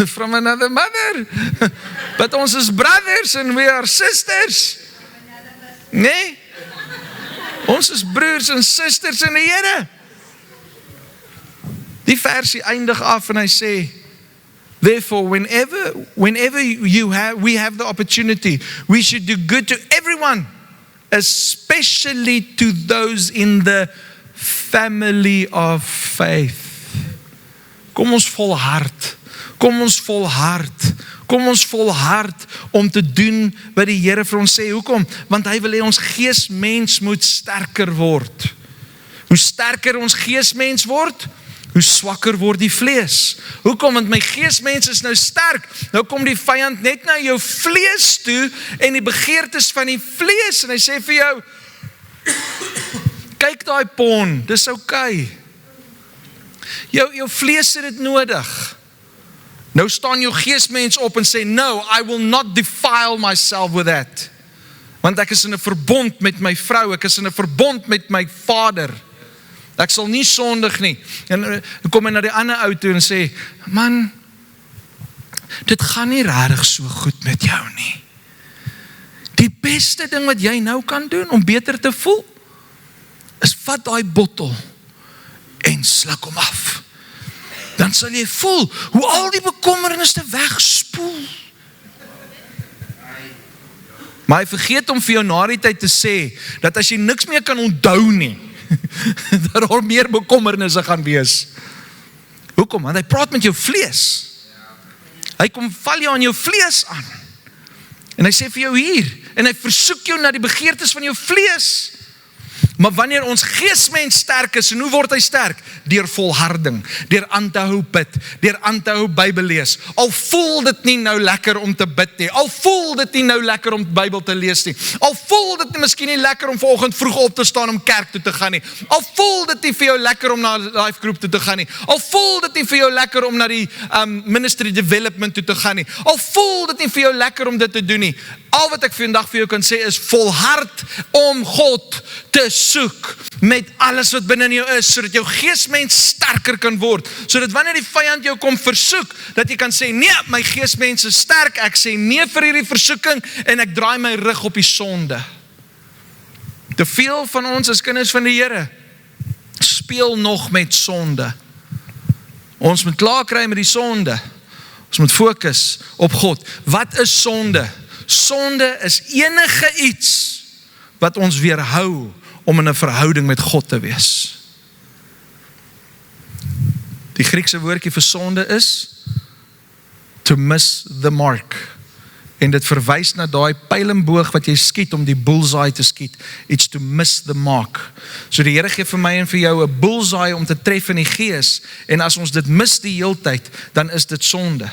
From another mother. But ons is brothers and we are sisters. Nee? Ons is broers en susters in die Here. Die versie eindig af en hy sê, Therefore, whenever we have the opportunity, we should do good to everyone, especially to those in the family of faith. Kom ons volhard. Kom ons volhard. Kom ons volhard om te doen wat die Here vir ons sê. Hoekom? Want hy wil hê ons geesmens moet sterker word. Hoe sterker ons geesmens word, hoe swakker word die vlees. Hoekom? Want my geesmens is nou sterk. Nou kom die vyand net na jou vlees toe en die begeertes van die vlees en hy sê vir jou, kyk daai pon, dis okay. Jou vlees het dit nodig. Nou staan jou geesmens op en sê, no, I will not defile myself with that. Want ek is in 'n verbond met my vrou, ek is in 'n verbond met my vader. Ek sal nie sondig nie. En kom hy na die ander ou toe en sê, man, dit gaan nie regtig so goed met jou nie. Die beste ding wat jy nou kan doen om beter te voel, is vat daai bottel en sluk hom af. Dan sal jy voel hoe al die bekommernisse wegspoel. Maar hy vergeet om vir jou na die tyd te sê, dat as jy niks meer kan onthou nie, dat daar meer bekommernisse gaan wees. Hoekom? Want hy praat met jou vlees. Hy kom val jou aan jou vlees aan. En hy sê vir jou hier, en hy versoek jou na die begeertes van jou vlees. Maar wanneer ons geesmens sterk is, en hoe word hy sterk? Deur volharding, deur aan te hou bid, deur aan te hou Bybel lees. Al voel dit nie nou lekker om te bid nie, al voel dit nie nou lekker om Bybel te lees nie, al voel dit nie miskien nie lekker om vanoggend vroeg op te staan om kerk toe te gaan nie, al voel dit nie vir jou lekker om na 'n life group toe te gaan nie, al voel dit nie vir jou lekker om na die ministry development toe te gaan nie, al voel dit nie vir jou lekker om dit te doen nie. Al wat ek vandag vir jou kan sê is volhard om God te soek met alles wat binne in jou is, sodat jou geesmens sterker kan word, sodat wanneer die vyand jou kom versoek, dat jy kan sê, nee, my geesmens is sterk, ek sê nee vir hierdie versoeking, en ek draai my rug op die sonde. Te veel van ons as kinders van die Here, speel nog met sonde. Ons moet klaar kry met die sonde, ons moet fokus op God. Wat is sonde? Sonde is enige iets wat ons weerhou om in 'n verhouding met God te wees. Die Griekse woordjie vir sonde is to miss the mark. En dit verwys na daai pyl en boog wat jy skiet om die bullseye te skiet. It's to miss the mark. So die Here gee vir my en vir jou 'n bullseye om te tref in die gees, en as ons dit mis die heeltyd, dan is dit sonde.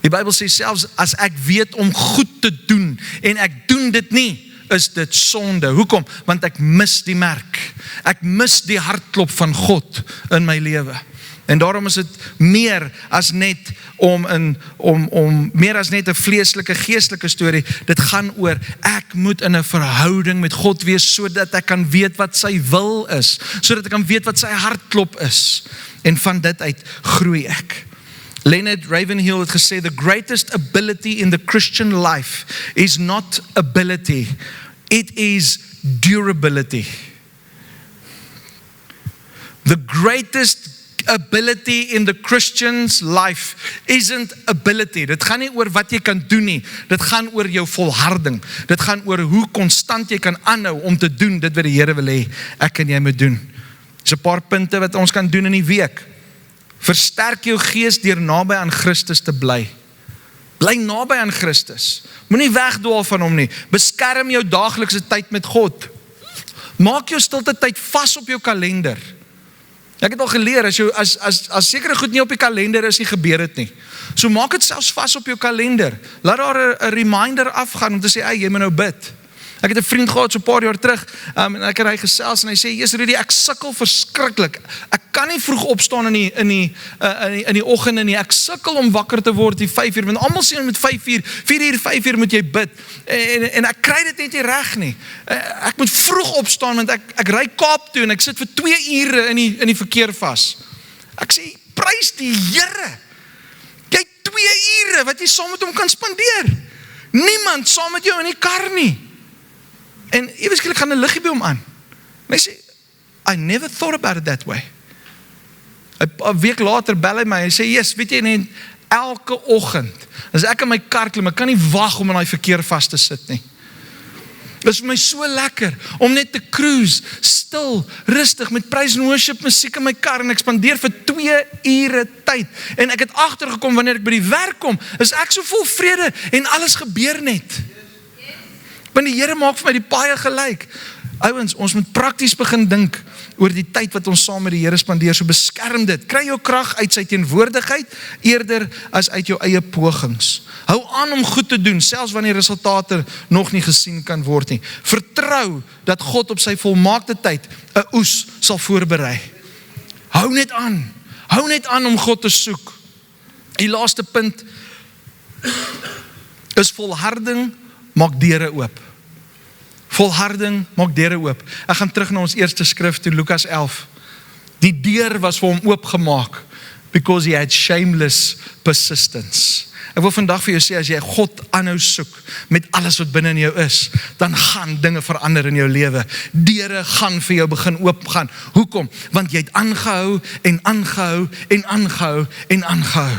Die Bybel sê selfs as ek weet om goed te doen en ek doen dit nie, is dit sonde. Hoekom? Want ek mis die merk. Ek mis die hartklop van God in my lewe. En daarom is dit meer as net meer as net 'n vleeslike, geestelike storie. Dit gaan oor, ek moet in 'n verhouding met God wees, sodat ek kan weet wat sy wil is, sodat ek kan weet wat sy hartklop is. En van dit uit groei ek. Leonard Ravenhill het gesê, the greatest ability in the Christian life is not ability, it is durability. The greatest ability in the Christian's life isn't ability. Dit gaan nie oor wat jy kan doen nie, dit gaan oor jou volharding. Dit gaan oor hoe konstant jy kan aanhou om te doen dit wat die Here wil hê ek en jy moet doen. Dis 'n paar punte wat ons kan doen in die week. Versterk jou gees deur naby aan Christus te bly. Bly naby aan Christus. Moenie wegdwaal van hom nie. Beskerm jou daaglikse tyd met God. Maak jou stilte tyd vas op jou kalender. Ek het al geleer, as sekere goed nie op die kalender is, nie gebeur dit nie. So maak dit selfs vas op jou kalender. Laat daar 'n reminder afgaan om te sê, jy moet nou bid. Ek het 'n vriend gehad so 'n paar jaar terug, en ek en hy gesels en hy sê, "Jesus Rudy, ek sukkel verskriklik. Ek kan nie vroeg opstaan in die oggende nie. Ek sukkel om wakker te word die 5 uur, want almal sê met 5 uur, 4 uur, 5 uur moet jy bid. En ek kry dit net nie reg nie. Ek moet vroeg opstaan want ek ry Kaap toe en ek sit vir 2 ure in die verkeer vas." Ek sê, "Prys die Here. Jy 2 ure wat jy saam met hom kan spandeer. Niemand saam met jou in die kar nie." En ewesklik gaan 'n liggie by hom aan. En hy sê, "I never thought about it that way." 'n week later bel hy my, hy sê, "Yes, weet jy net, Elke oggend, as ek in my kar klim, ek kan nie wag om in die verkeer vas te sit nie. Dit is vir my so lekker, om net te cruise, stil, rustig, met praise and worship musiek in my kar, en ek spandeer vir 2 ure tyd, en ek het agtergekom, wanneer ek by die werk kom, is ek so vol vrede, en alles gebeur net. Want die Here maak vir my die paai gelyk. Ouens, ons moet prakties begin dink oor die tyd wat ons saam met die Here spandeer, so beskerm dit. Kry jou krag uit sy teenwoordigheid, eerder as uit jou eie pogings. Hou aan om goed te doen, selfs wanneer resultate nog nie gesien kan word nie. Vertrou dat God op sy volmaakte tyd 'n oes sal voorberei. Hou net aan om God te soek. Die laaste punt is volharding maak deure oop. Volharding maak deure oop. Ek gaan terug na ons eerste skrif toe, Lukas 11. Die deur was vir hom oopgemaak, because he had shameless persistence. Ek wil vandag vir jou sê, as jy God aanhou soek, met alles wat binne in jou is, dan gaan dinge verander in jou lewe. Deure gaan vir jou begin oopgaan. Hoekom? Want jy het aangehou, en aangehou, en aangehou, en aangehou.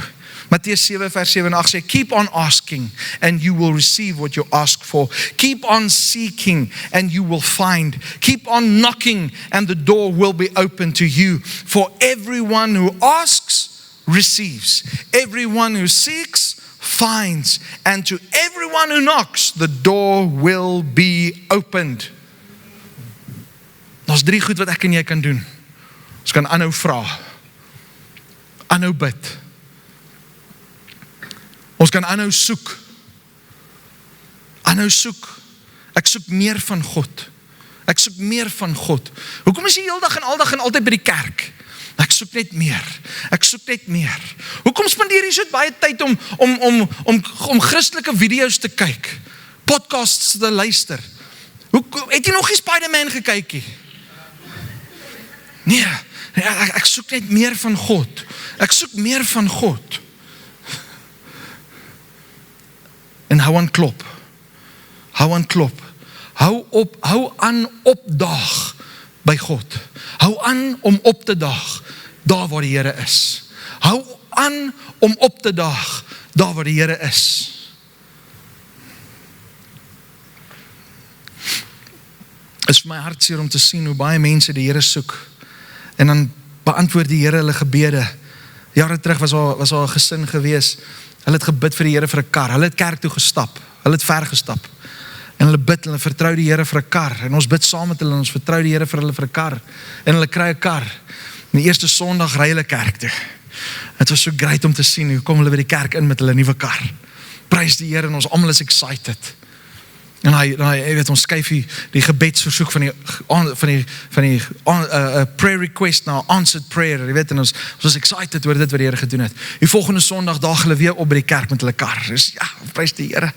Mattheus 7 vers 7 en 8 sê, keep on asking and you will receive what you ask for. Keep on seeking and you will find. Keep on knocking and the door will be open to you. For everyone who asks, receives. Everyone who seeks, finds. And to everyone who knocks, the door will be opened. Daar's 3 goed wat ek en jy kan doen. Ons kan aanhou vra. Aanhou bid. Ons kan aanhou soek. Aanhou soek. Ek soek meer van God. Ek soek meer van God. Hoekom is jy heeldag en aldag en altyd by die kerk? Ek soek net meer. Ek soek net meer. Hoekom spandeer jy so baie tyd om Christelike video's te kyk? Podcasts te luister? Het jy nog nie Spider-Man gekykie? Nee, ek soek net meer van God. Ek soek meer van God. En hou aan klop. Hou aan klop. Hou aan opdaag by God. Hou aan om op te daag daar waar die Here is. Hou aan om op te daag daar waar die Here is. Is vir my hartseer om te sien hoe baie mense die Here soek. En dan beantwoord die Here hulle gebede. Jare terug was al 'n gesin gewees. Hulle het gebid vir die Here vir 'n kar. Hulle het kerk toe gestap. Hulle het ver gestap. En hulle bid, hulle vertrou die Here vir 'n kar. En ons bid saam met hulle, en ons vertrou die Here vir hulle vir 'n kar. En hulle kry 'n kar. En die eerste Sondag ry hulle kerk toe. Het was so great om te sien hoe kom hulle by die kerk in met hulle nuwe kar. Prys die Here en ons almal is excited. En hy weet, ons skuif die gebedsversoek van die prayer request na answered prayer, jy weet, en ons was excited oor dit wat die Here gedoen het. Die volgende Sondag daag hulle weer op by die kerk met hulle kar. Dus ja, prys die Here.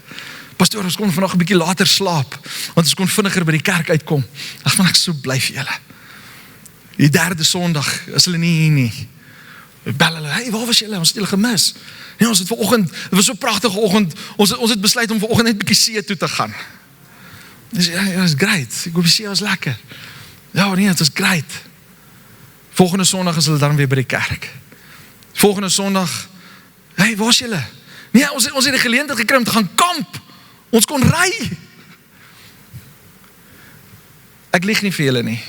Pastoor, ons kon vandag 'n bietjie later slaap, want ons kon vinniger by die kerk uitkom. Ag man, ek so bly vir julle. Die 3de Sondag is hulle nie hier nie. Ek bel hulle, hey, waar was julle? Ons het julle gemis. Nee, ons het vanoggend, het was so 'n pragtige oggend, ons het besluit om vanoggend net 'n bietjie see toe te gaan. Dus ja, het was great. Ek hoop die see was lekker. Ja, nee, het was great. Volgende Sondag is hulle dan weer by die kerk. Volgende Sondag, hey, waar is julle? Nee, ons het die geleentheid gekry om te gaan kamp. Ons kon ry. Ek lieg nie vir julle nie.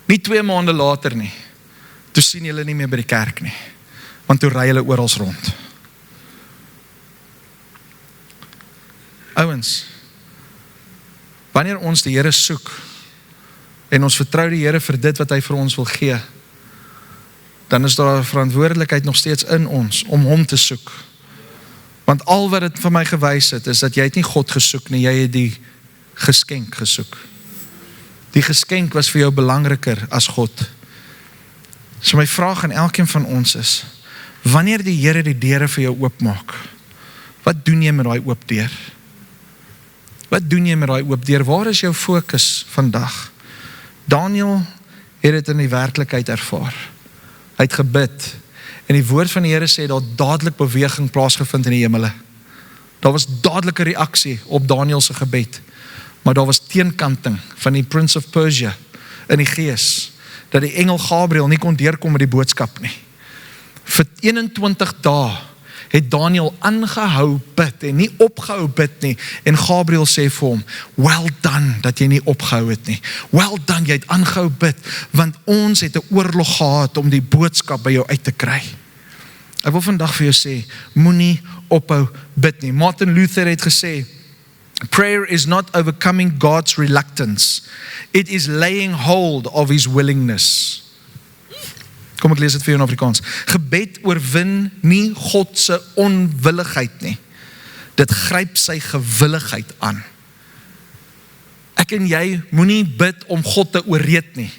Nie 2 maande later nie. Toe sien julle nie meer by die kerk nie. Want toe ry hulle oral rond. Ouens, wanneer ons die Here soek, en ons vertrou die Here vir dit wat hy vir ons wil gee, dan is daar 'n verantwoordelikheid nog steeds in ons, om hom te soek. Want al wat dit vir my gewys het, is dat jy het nie God gesoek nie, jy het die geskenk gesoek. Die geskenk was vir jou belangriker as God. So my vraag aan elkeen van ons is, wanneer die Here die deure vir jou oopmaak, wat doen jy met daai oop deur? Wat doen jy met daai oop deur? Waar is jou fokus vandag? Daniel het dit in die werklikheid ervaar. Hy het gebid, en die woord van die Here sê, dat dadelik beweging plaasgevind in die hemele. Daar was dadelike reaksie op Daniel se gebed, maar daar was teenkanting van die Prince of Persia in die gees, dat die engel Gabriel nie kon deurkom met die boodskap nie. Vir 21 dae het Daniel aangehou bid en nie opgehou bid nie. En Gabriël sê vir hom, well done, dat jy nie opgehou het nie. Well done, jy het aangehou bid, want ons het 'n oorlog gehad om die boodskap by jou uit te kry. Ek wil vandag vir jou sê, moenie ophou bid nie. Martin Luther het gesê, prayer is not overcoming God's reluctance. It is laying hold of his willingness. Kom ek lees dit vir jou in Afrikaans. Gebed oorwin nie God se onwilligheid nie. Dit gryp sy gewilligheid aan. Ek en jy moenie bid om God te oorreed nie.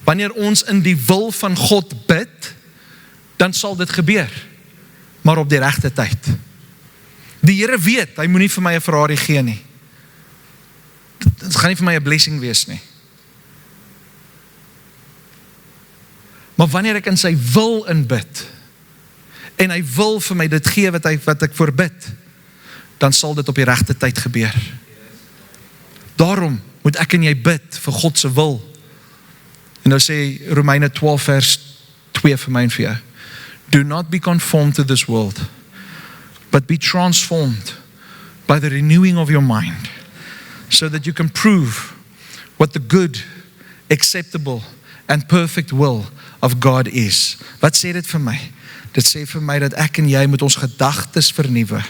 Wanneer ons in die wil van God bid, dan sal dit gebeur, maar op die regte tyd. Die Here weet, hy moenie vir my 'n Ferrari gee nie. Dit gaan nie vir my 'n blessing wees nie. Maar wanneer ek in sy wil inbid, en hy wil vir my dit gee wat ek voorbid, dan sal dit op die regte tyd gebeur. Daarom moet ek en jy bid vir God se wil. En nou sê Romeine 12 vers 2 vir my en vir jou. Do not be conformed to this world, but be transformed by the renewing of your mind, so that you can prove what the good, acceptable, and perfect will of God is. Wat sê dit vir my? Dit sê vir my dat ek en jy moet ons gedagtes vernuwe,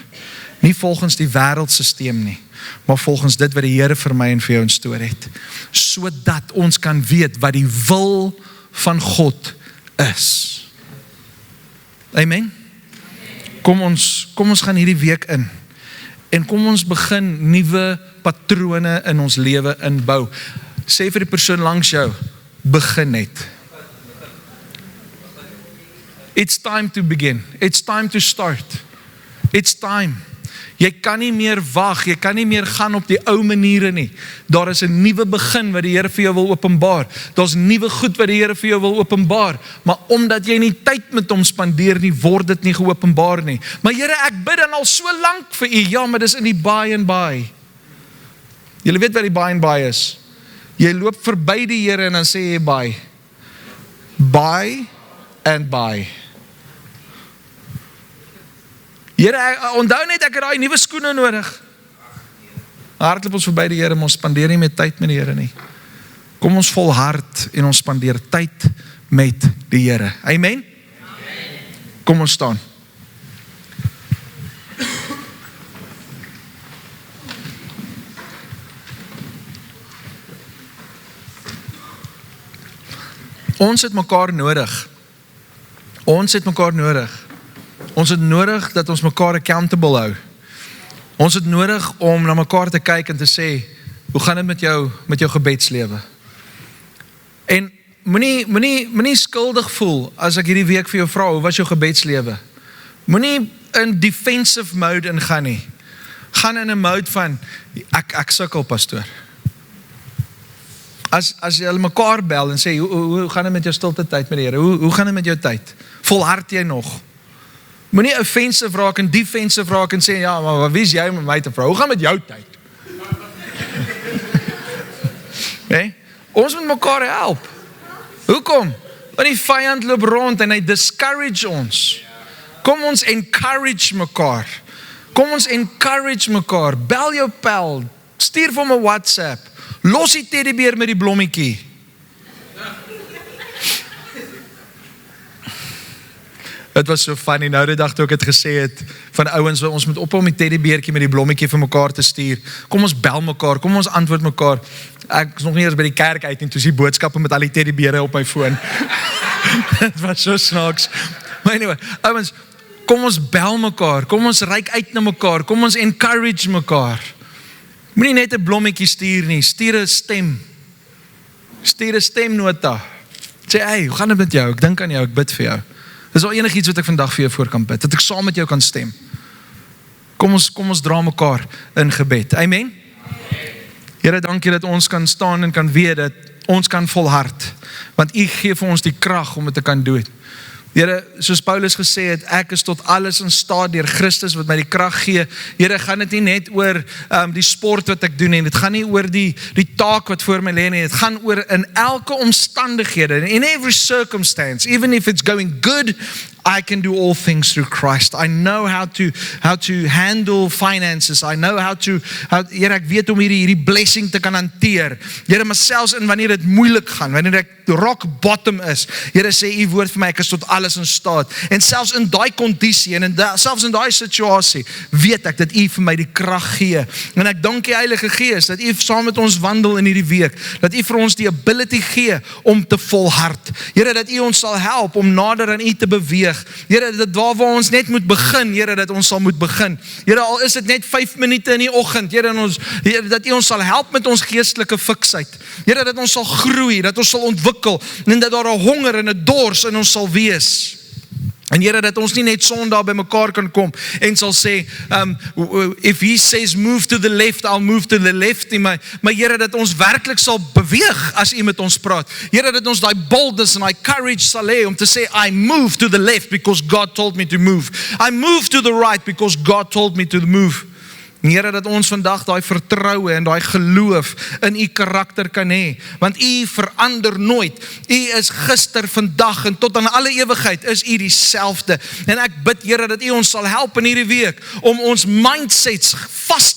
nie volgens die wêreldstelsel nie, maar volgens dit wat die Here vir my en vir jou instoor het, sodat ons kan weet wat die wil van God is. Amen. Kom ons gaan hierdie week in en kom ons begin nuwe patrone in ons lewe inbou. Sê vir die persoon langs jou, begin net. It's time to begin. It's time to start. It's time. Jy kan nie meer wag, jy kan nie meer gaan op die ou maniere nie. Daar is 'n nuwe begin wat die Here vir jou wil openbaar. Daar's nuwe goed wat die Here vir jou wil openbaar, maar omdat jy nie tyd met hom spandeer nie, word dit nie geopenbaar nie. Maar Here, ek bid dan al so lank vir u. Ja, maar dis in die by and by. Julle weet wat die by and by is. Jy loop verby die Here en dan sê jy by. By and by. Here, onthou net ek het daai nuwe skoene nodig. Hardloop ons verby die Here, maar ons spandeer nie meer tyd met die Here nie. Kom ons volhard en ons spandeer tyd met die Here. Amen? Kom ons staan. Ons het mekaar nodig. Ons het mekaar nodig. Ons het nodig dat ons mekaar accountable hou. Ons het nodig om na mekaar te kyk en te sê, hoe gaan dit met jou gebedslewe? En moenie skuldig voel as ek hierdie week vir jou vra, hoe was jou gebedslewe? Moenie in defensive mode ingaan nie. Gaan in 'n mode van, ek sukkel pastoor. As jy hulle mekaar bel en sê, hoe gaan dit met jou stilte tyd met die Here? Hoe gaan dit met jou tyd? Volhard jy nog? Moenie offensive raak en defensive raak en sê, ja, maar wie is jy met my te vra? Hoe gaan met jou tyd? Okay? Ons moet mekaar help. Hoekom? Want die vyand loop rond en hy discourage ons. Kom ons encourage mekaar. Kom ons encourage mekaar. Bel jou pel. Stuur vir hom 'n WhatsApp. Los die teddybeer met die blommetjie. Dit was so funny, nou die dag toe ek het gesê het, van ouens, ons moet ophou met die teddybeertjie met die blommetjie vir mekaar te stuur. Kom ons bel mekaar, kom ons antwoord mekaar. Ek is nog nie eens by die kerk uit en toe sien boodskappe met al die teddybeere op my foon. Dit was so snaaks. Maar anyway, ouens, kom ons bel mekaar, kom ons reik uit na mekaar, kom ons encourage mekaar. Moenie net 'n blommetjie stuur nie, stuur 'n stem. Stuur 'n stemnota. Sê, hey, hoe gaan dit met jou? Ek dink aan jou, ek bid vir jou. Dis al enigiets wat ek vandag vir jou voor kan bid, dat ek saam met jou kan stem. Kom ons dra mekaar in gebed. Amen? Here, dankie dat ons kan staan en kan weet dat ons kan volhard, want U gee vir ons die krag om dit te kan doen. Here, soos Paulus gesê het, ek is tot alles in staat deur Christus wat my die krag gee. Here, gaan dit nie net oor die sport wat ek doen en dit gaan nie oor die taak wat voor my lê nie. Dit gaan oor in elke omstandighede, in every circumstance, even if it's going good, I can do all things through Christ. I know how to handle finances. I know Here, ek weet om hierdie blessing te kan hanteer. Here, maar selfs in wanneer dit moeilik gaan, wanneer ek rock bottom is, Here, sê u woord vir my, ek is tot alles in staat. En selfs in daai kondisie en selfs in daai situasie, weet ek dat u vir my die krag gee. En ek dank die Heilige Gees dat u saam met ons wandel in hierdie week, dat u vir ons die ability gee om te volhard. Here, dat u ons sal help om nader aan u te beweeg. Here, dat waar ons net moet begin, Here, dat ons sal moet begin. Here, al is dit net 5 minute in die oggend, Here, dat u ons sal help met ons geestelike fiksheid. Here, dat ons sal groei, dat ons sal ontwikkel, en dat daar 'n honger en 'n dors in ons sal wees. En Here, dat ons nie net Sondag by mekaar kan kom en sal sê, if he says move to the left, I'll move to the left, maar Here, dat ons werklik sal beweeg as u met ons praat. Here, dat ons daai boldness en daai courage sal hê om te sê, I move to the left because God told me to move. I move to the right because God told me to move. Here, dat ons vandag daai vertroue en daai geloof in u karakter kan hê, want u verander nooit. U is gister, vandag en tot aan alle ewigheid is u dieselfde. En ek bid, Here, dat u ons sal help in hierdie week om ons mindsets vas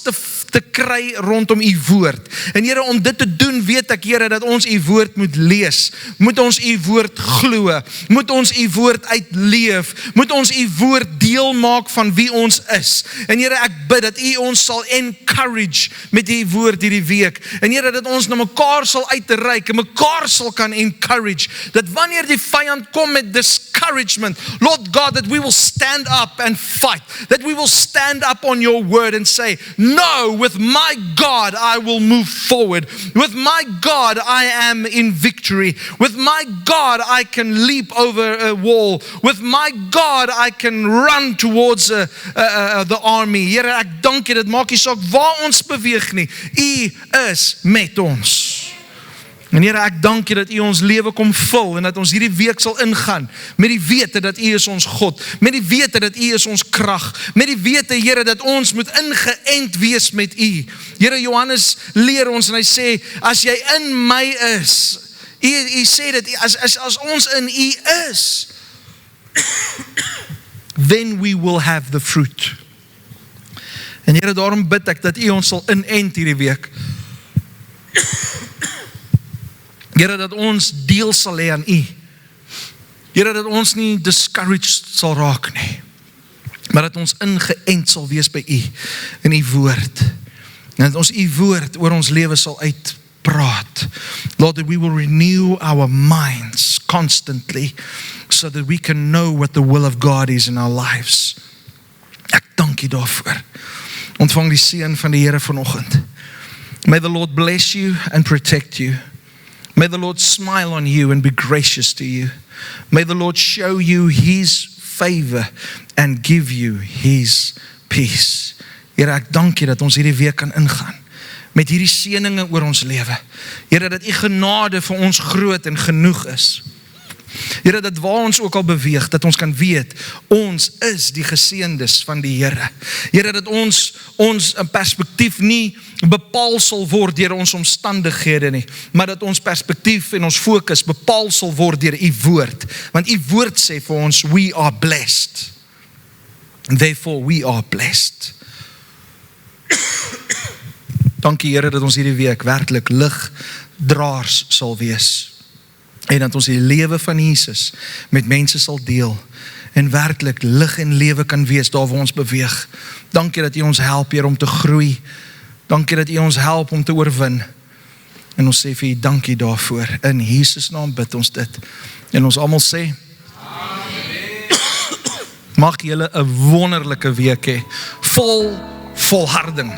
te kry rondom u woord. En Here, om dit te doen, weet ek, Here, dat ons u woord moet lees, moet ons u woord glo, moet ons u woord uitleef, moet ons u woord deel maak van wie ons is. En Here, ek bid dat u ons sal encourage met die woord hierdie week. En Here, dat ons na mekaar sal uitreik en mekaar sal kan encourage. Dat wanneer die vyand kom met discouragement, Lord God, that we will stand up and fight. That we will stand up on your word and say, no, with my God I will move forward. With my God I am in victory. With my God I can leap over a wall. With my God I can run towards the army. Here, ek dank u, dit maak nie saak waar ons beweeg nie. U is met ons. En Here, ek dank u dat u ons lewe kom vul en dat ons hierdie week sal ingaan met die wete dat u is ons God, met die wete dat u is ons krag, met die wete, Here, dat ons moet ingeënt wees met u. Here, Johannes leer ons en hy sê, as jy in my is, u sê dit, as ons in u is, then we will have the fruit. En Here, daarom bid ek dat u ons sal inent hierdie week. Here, dat ons deel sal hê aan u. Here, dat ons nie discouraged sal raak nie, maar dat ons ingeënt sal wees by u, in u woord. En dat ons u woord oor ons lewe sal uitpraat. Lord, that we will renew our minds constantly, so that we can know what the will of God is in our lives. Ek dank u daarvoor. Ontvang die seën van die Here vanoggend. May the Lord bless you and protect you. May the Lord smile on you and be gracious to you. May the Lord show you his favor and give you his peace. Here, ek dank u dat ons hierdie week kan ingaan met hierdie seëninge oor ons lewe. Here, dat u genade vir ons groot en genoeg is. Here, dat waar ons ook al beweeg, dat ons kan weet, ons is die geseëndes van die Here. Here, dat ons perspektief nie bepaal sal word deur ons omstandighede nie, maar dat ons perspektief en ons fokus bepaal sal word deur u woord. Want u woord sê vir ons, we are blessed. And therefore we are blessed. Dankie Here dat ons hierdie week werklik ligdraers sal wees. En dat ons die lewe van Jesus met mense sal deel en werklik lig en lewe kan wees daar waar ons beweeg. Dankie dat u ons help, Here, om te groei. Dankie dat u ons help om te oorwin. En ons sê vir u dankie daarvoor. In Jesus naam bid ons dit. En ons almal sê, Amen. Mag julle 'n wonderlike week hê, vol volharding.